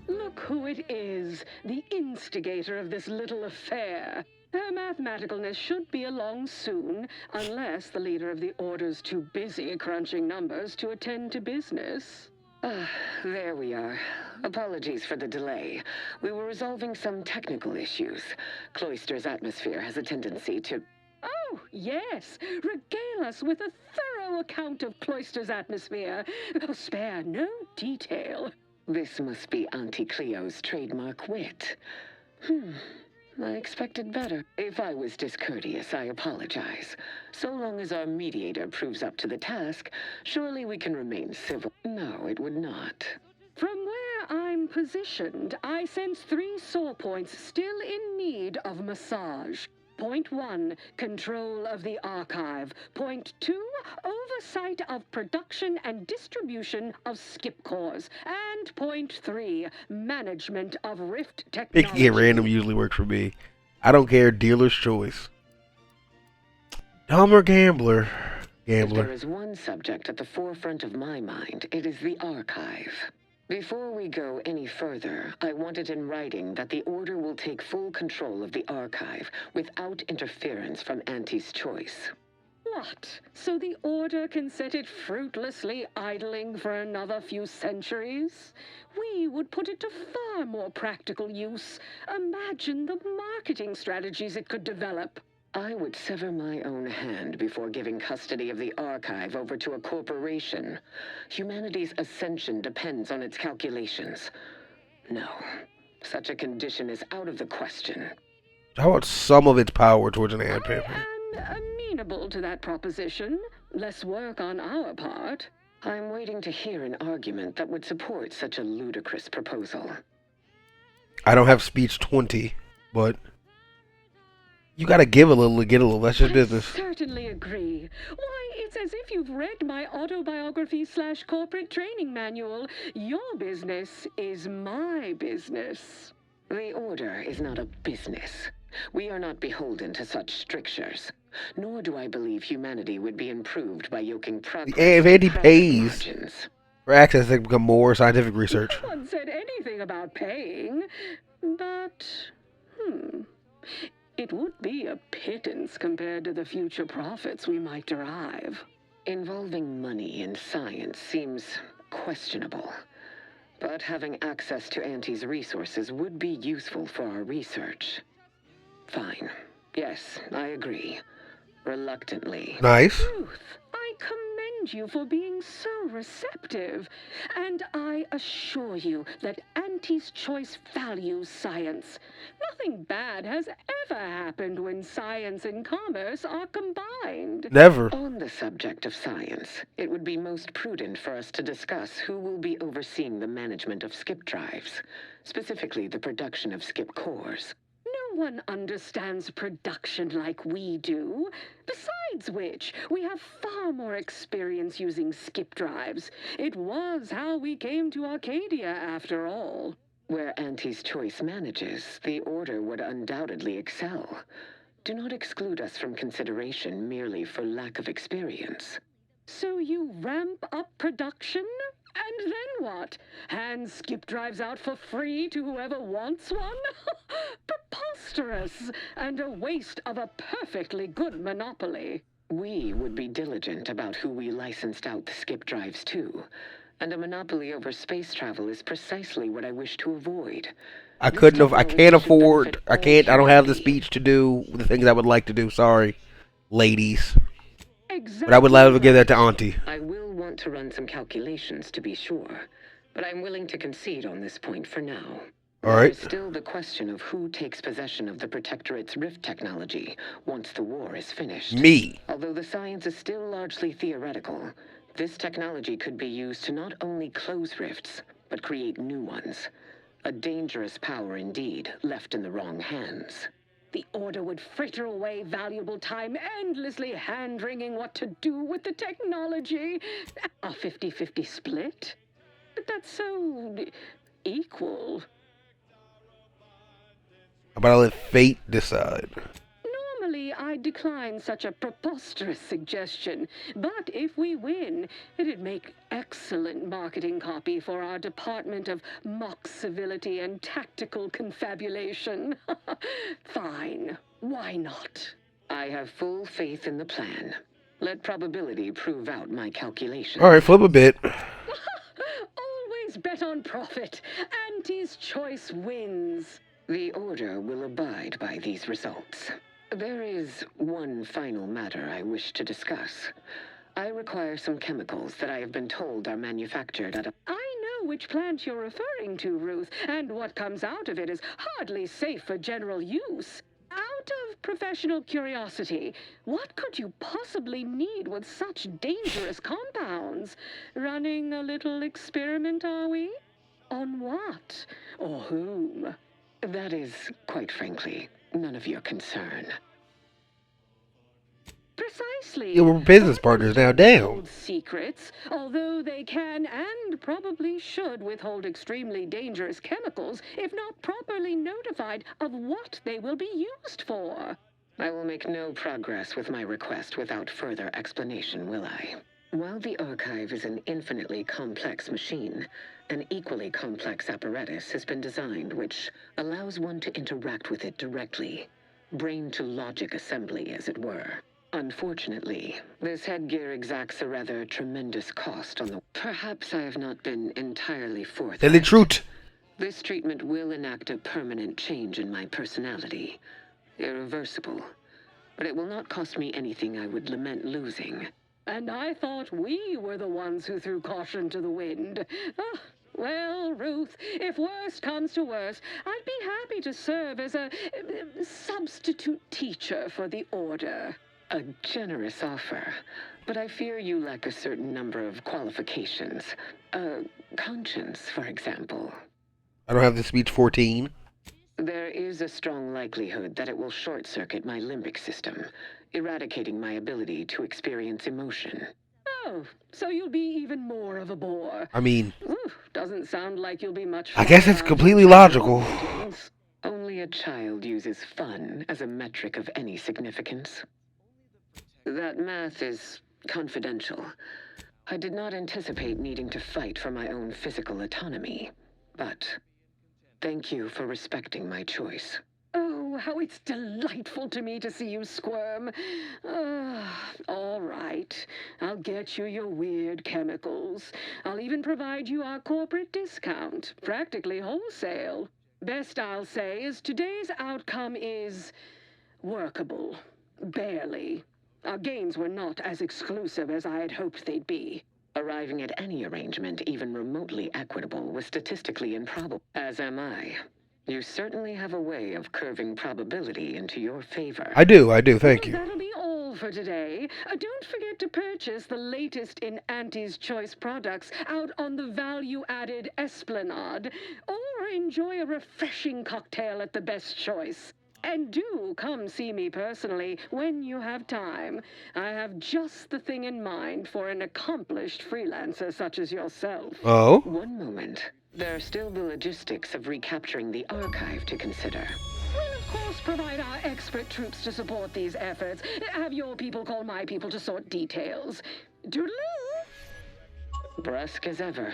Look who it is, the instigator of this little affair. Her mathematicalness should be along soon, unless the leader of the Order's too busy crunching numbers to attend to business. There we are. Apologies for the delay. We were resolving some technical issues. Cloister's atmosphere has a tendency to... Oh, yes! Regale us with a thorough account of Cloister's atmosphere. Spare no detail. This must be Auntie Cleo's trademark wit. I expected better. If I was discourteous, I apologize. So long as our mediator proves up to the task, surely we can remain civil. No, it would not. From where I'm positioned, I sense 3 sore points still in need of massage. Point 1, control of the archive. Point 2, oversight of production and distribution of skip cores. And point 3, management of Rift technology. Picking at random usually works for me. I don't care, dealer's choice. Dumb or gambler? If there is one subject at the forefront of my mind, it is the archive. Before we go any further, I want it in writing that the Order will take full control of the archive without interference from Auntie's choice. What? So the Order can set it fruitlessly idling for another few centuries? We would put it to far more practical use. Imagine the marketing strategies it could develop. I would sever my own hand before giving custody of the archive over to a corporation. Humanity's ascension depends on its calculations. No, such a condition is out of the question. How about some of its power towards an ant paper? I'm amenable to that proposition. Less work on our part. I'm waiting to hear an argument that would support such a ludicrous proposal. I don't have speech 20, but you gotta give a little to get a little. That's just business. I certainly agree. Why, it's as if you've read my autobiography/corporate training manual. Your business is my business. The Order is not a business. We are not beholden to such strictures. Nor do I believe humanity would be improved by yoking progress. If Andy pays for access, they become more scientific research. No one said anything about paying, but it would be a pittance compared to the future profits we might derive. Involving money in science seems questionable. But having access to Auntie's resources would be useful for our research. Fine. Yes, I agree. Reluctantly. Nice. Ruth, I commend you for being so receptive. And I assure you that Auntie's choice values science. Nothing bad has ever happened when science and commerce are combined. Never. On the subject of science, it would be most prudent for us to discuss who will be overseeing the management of skip drives, specifically the production of skip cores. No one understands production like we do. Besides which, we have far more experience using skip drives. It was how we came to Arcadia, after all. Where Auntie's choice manages, the Order would undoubtedly excel. Do not exclude us from consideration merely for lack of experience. So you ramp up production? And then what? Hand skip drives out for free to whoever wants one? Preposterous, and a waste of a perfectly good monopoly. We would be diligent about who we licensed out the skip drives to. And a monopoly over space travel is precisely what I wish to avoid. I can't afford, I don't have the speech to do the things I would like to do. Sorry, ladies. Exactly. But I would love to give that to Auntie. I will want to run some calculations to be sure, but I'm willing to concede on this point for now. All right. There's still the question of who takes possession of the Protectorate's rift technology once the war is finished. Me. Although the science is still largely theoretical, this technology could be used to not only close rifts, but create new ones. A dangerous power indeed, left in the wrong hands. The Order would fritter away valuable time endlessly hand-wringing what to do with the technology. A 50-50 split? But that's so equal. How about I let fate decide? Normally, I'd decline such a preposterous suggestion, but if we win, it'd make excellent marketing copy for our department of mock civility and tactical confabulation. Fine, why not? I have full faith in the plan. Let probability prove out my calculations. All right, flip a bit. Always bet on profit. Auntie's choice wins. The Order will abide by these results. There is one final matter I wish to discuss. I require some chemicals that I have been told are manufactured at a... I know which plant you're referring to, Ruth, and what comes out of it is hardly safe for general use. Out of professional curiosity, what could you possibly need with such dangerous compounds? Running a little experiment, are we? On what? Or whom? That is, quite frankly, none of your concern. Precisely. Yeah, we're business partners now, damn. Hold secrets, although they can and probably should withhold extremely dangerous chemicals if not properly notified of what they will be used for. I will make no progress with my request without further explanation, will I? While the archive is an infinitely complex machine, an equally complex apparatus has been designed which allows one to interact with it directly. Brain-to-logic assembly, as it were. Unfortunately, this headgear exacts a rather tremendous cost on the... Perhaps I have not been entirely forthright. Tell the truth. This treatment will enact a permanent change in my personality. Irreversible. But it will not cost me anything I would lament losing. And I thought we were the ones who threw caution to the wind. Ah, well, Ruth, if worst comes to worst, I'd be happy to serve as a substitute teacher for the Order. A generous offer, but I fear you lack a certain number of qualifications. Conscience, for example. I don't have the speech 14. There is a strong likelihood that it will short-circuit my limbic system, eradicating my ability to experience emotion. Oh, so you'll be even more of a bore. I mean... doesn't sound like you'll be much I guess it's completely logical. Only a child uses fun as a metric of any significance. That math is confidential. I did not anticipate needing to fight for my own physical autonomy, but thank you for respecting my choice. Oh, how it's delightful to me to see you squirm. All right. I'll get you your weird chemicals. I'll even provide you our corporate discount, practically wholesale. Best I'll say is today's outcome is workable. Barely. Our gains were not as exclusive as I had hoped they'd be. Arriving at any arrangement even remotely equitable was statistically improbable, as am I. You certainly have a way of curving probability into your favor. I do, thank you. That'll be all for today. Don't forget to purchase the latest in Auntie's Choice products out on the value-added Esplanade, or enjoy a refreshing cocktail at the Best Choice. And do come see me personally when you have time. I have just the thing in mind for an accomplished freelancer such as yourself. Oh? One moment. There are still the logistics of recapturing the archive to consider. We'll of course provide our expert troops to support these efforts. Have your people call my people to sort details. Doodaloo! Brusque as ever.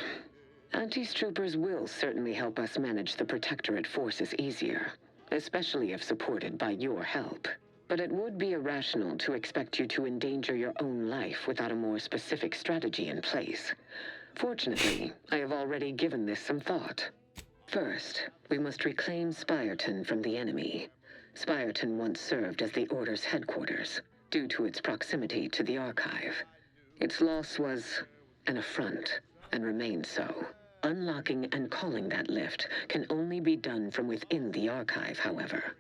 Auntie's troopers will certainly help us manage the Protectorate forces easier, especially if supported by your help. But it would be irrational to expect you to endanger your own life without a more specific strategy in place. Fortunately, I have already given this some thought. First, we must reclaim Spyreton from the enemy. Spyreton once served as the Order's headquarters, due to its proximity to the archive. Its loss was an affront, and remains so. Unlocking and calling that lift can only be done from within the archive, however.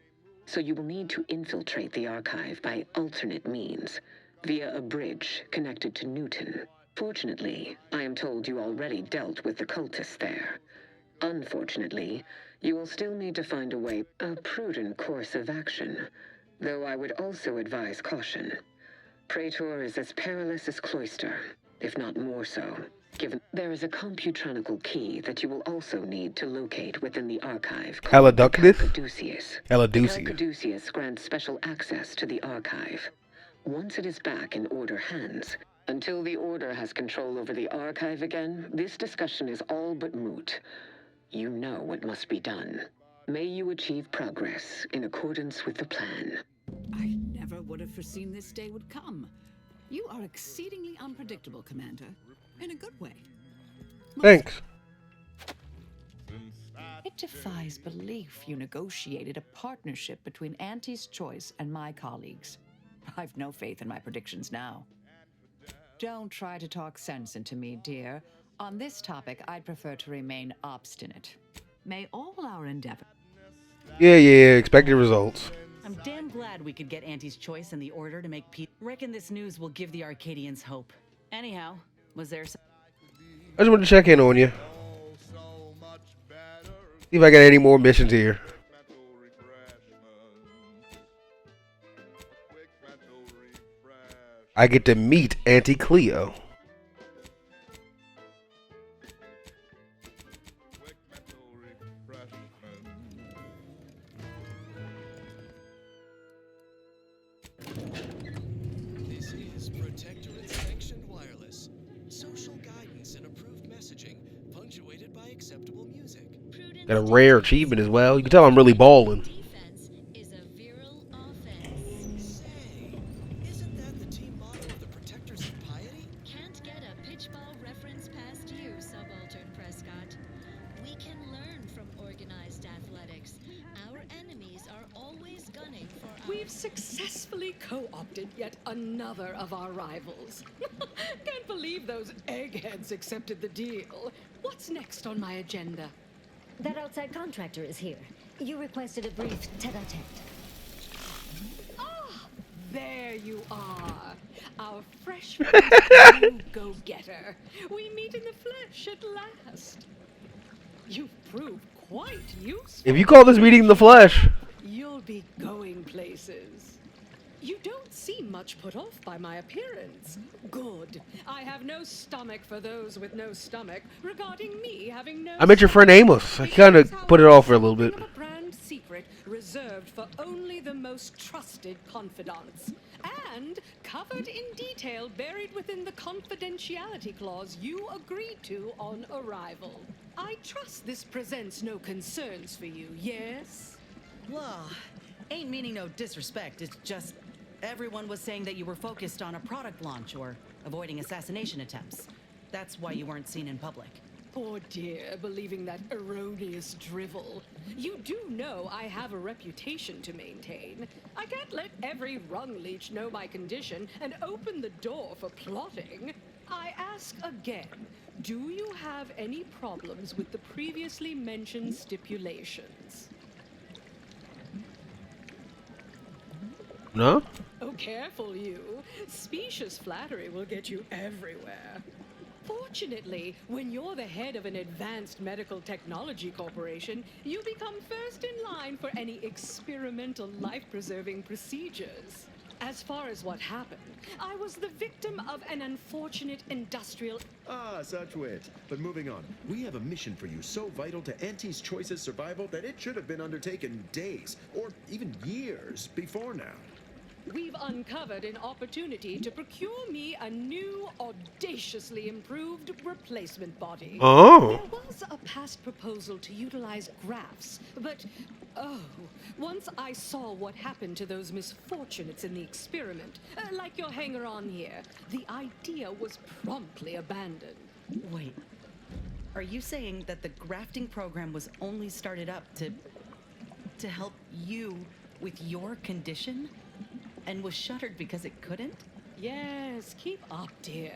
So you will need to infiltrate the archive by alternate means, via a bridge connected to Newton. Fortunately, I am told you already dealt with the cultists there. Unfortunately, you will still need to find a prudent course of action, though I would also advise caution. Praetor is as perilous as Cloister, if not more so, given there is a computronical key that you will also need to locate within the archive called Caduceus. Caduceus grants special access to the archive. Once it is back in Order hands, until the Order has control over the archive again, this discussion is all but moot. You know what must be done. May you achieve progress in accordance with the plan. I never would have foreseen this day would come. You are exceedingly unpredictable, Commander. In a good way. Thanks. It defies belief you negotiated a partnership between Auntie's Choice and my colleagues. I've no faith in my predictions now. Don't try to talk sense into me, dear. On this topic, I'd prefer to remain obstinate. May all our endeavor... Yeah, expected results. I'm damn glad we could get Auntie's Choice and the Order to make peace. Reckon this news will give the Arcadians hope. Anyhow, was there some... I just wanted to check in on you. See if I got any more missions here. I get to meet Auntie Cleo. This is Protectorate Sanctioned Wireless. messaging, punctuated by acceptable music. Got a rare achievement as well. You can tell I'm really balling. Defense is a virile offense. Say, isn't that the team motto of the Protectors of Piety? Can't get a pitchball reference past you, Subaltern Prescott. We can learn from organized athletics. Our enemies are always gunning for our... We've successfully co-opted yet another of our rivals. Can't believe those eggheads accepted the deal. What's next on my agenda? That outside contractor is here. You requested a brief tete-a-tete. Ah, there you are. Our fresh new go-getter. We meet in the flesh at last. You've proved quite useful. If you call this meeting in the flesh, You'll be going places. You don't seem much put off by my appearance. Good. I have no stomach for those with no stomach regarding me having no... I met your friend Amos. I kind of put it off for a little bit. A brand secret reserved for only the most trusted confidants. And covered in detail buried within the confidentiality clause you agreed to on arrival. I trust this presents no concerns for you, yes? Well, ain't meaning no disrespect. It's just everyone was saying that you were focused on a product launch or avoiding assassination attempts. That's why you weren't seen in public. Poor dear, believing that erroneous drivel. You do know I have a reputation to maintain. I can't let every rung leech know my condition and open the door for plotting. I ask again, do you have any problems with the previously mentioned stipulations? No? Oh, careful you. Specious flattery will get you everywhere. Fortunately, when you're the head of an advanced medical technology corporation, you become first in line for any experimental life-preserving procedures. As far as what happened, I was the victim of an unfortunate industrial... Ah, such wit. But moving on, we have a mission for you so vital to Auntie's Choice's survival that it should have been undertaken days, or even years, before now. We've uncovered an opportunity to procure me a new, audaciously improved replacement body. Oh. There was a past proposal to utilize graphs, but, oh, once I saw what happened to those misfortunates in the experiment, like your hanger-on here, the idea was promptly abandoned. Wait, are you saying that the grafting program was only started up to help you with your condition? And was shuttered because it couldn't? Yes, keep up, dear.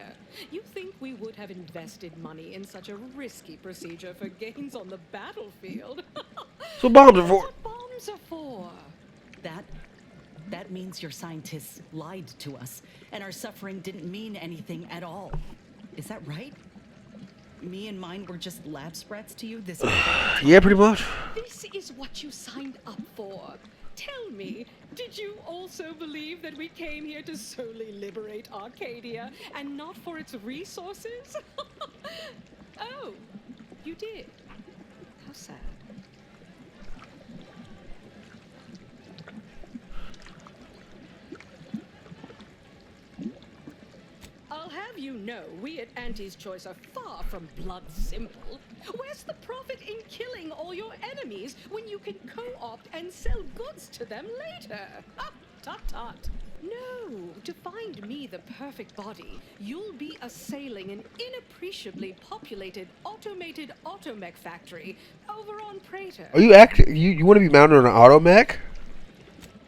You think we would have invested money in such a risky procedure for gains on the battlefield? So bombs are for. That's what bombs are for. That means your scientists lied to us, and our suffering didn't mean anything at all. Is that right? Me and mine were just lab sprats to you this Yeah, pretty much. This is what you signed up for. Tell me, did you also believe that we came here to solely liberate Arcadia and not for its resources? Oh, you did. How sad. I'll have you know, we at Auntie's Choice are far from blood simple. Where's the profit in killing all your enemies when you can co-opt and sell goods to them later? Ah, tut-tut. No, to find me the perfect body, you'll be assailing an inappreciably populated automated automech factory over on Praetor. Are you you want to be mounted on an automech?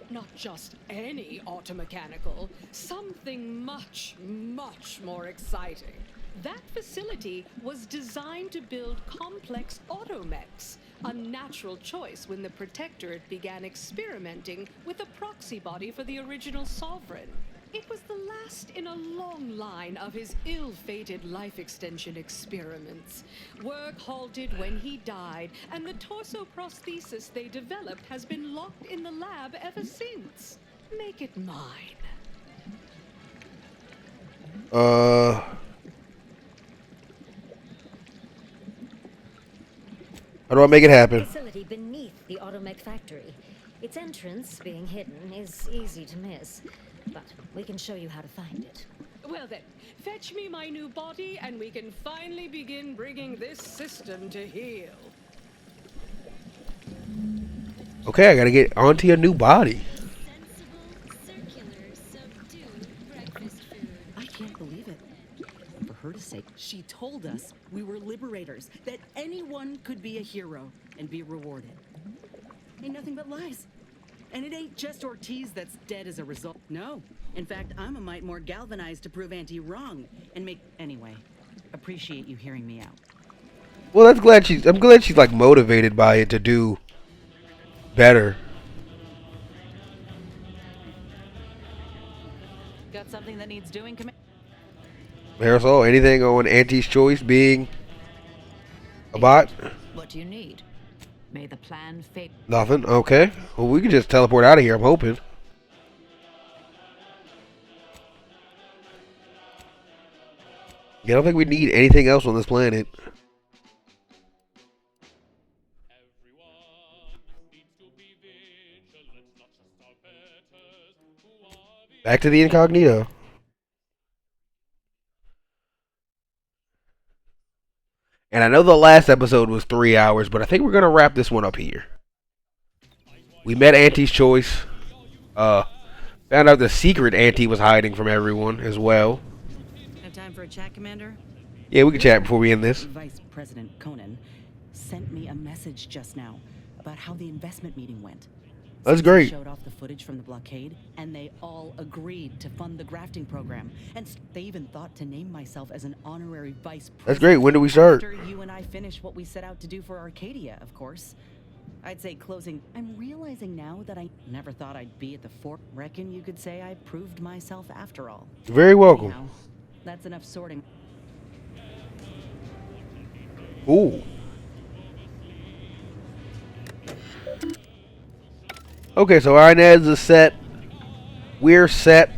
Not just any automechanical, something much, much more exciting. That facility was designed to build complex automechs, a natural choice when the Protectorate began experimenting with a proxy body for the original Sovereign. It was the last in a long line of his ill-fated life extension experiments. Work halted when he died, and the torso prosthesis they developed has been locked in the lab ever since. Make it mine. How do I make it happen? Facility beneath the automech factory. Its entrance, being hidden, is easy to miss. But we can show you how to find it. Well then, fetch me my new body and we can finally begin bringing this system to heel. Okay, I gotta get Auntie a new body. I can't believe it. For her to say, she told us we were liberators, that anyone could be a hero and be rewarded. Ain't nothing but lies. And it ain't just Ortiz that's dead as a result. No. In fact, I'm a mite more galvanized to prove Auntie wrong and make... Anyway, appreciate you hearing me out. Well, I'm glad she's like motivated by it to do better. Got something that needs doing, Marisol, anything on Auntie's choice being a bot? What do you need? May the plan fail. Nothing. Okay. Well, we can just teleport out of here, I'm hoping. Yeah, I don't think we need anything else on this planet. Back to the incognito. And I know the last episode was 3 hours, but I think we're going to wrap this one up here. We met Auntie's choice. Found out the secret Auntie was hiding from everyone as well. Have time for a chat, Commander? Yeah, we can chat before we end this. Vice President Conan sent me a message just now about how the investment meeting went. That's great. Showed off the footage from the blockade, and they all agreed to fund the grafting program. And they even thought to name myself as an honorary vice president. That's great. When do we start? After you and I finish what we set out to do for Arcadia, of course. I'd say closing. I'm realizing now that I never thought I'd be at the fort. Reckon you could say I proved myself after all. You're very welcome. Anyhow, that's enough sorting. Ooh. Okay, so our Inez is set. We're set.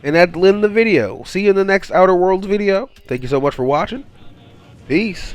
And that's the end of the video. See you in the next Outer Worlds video. Thank you so much for watching. Peace.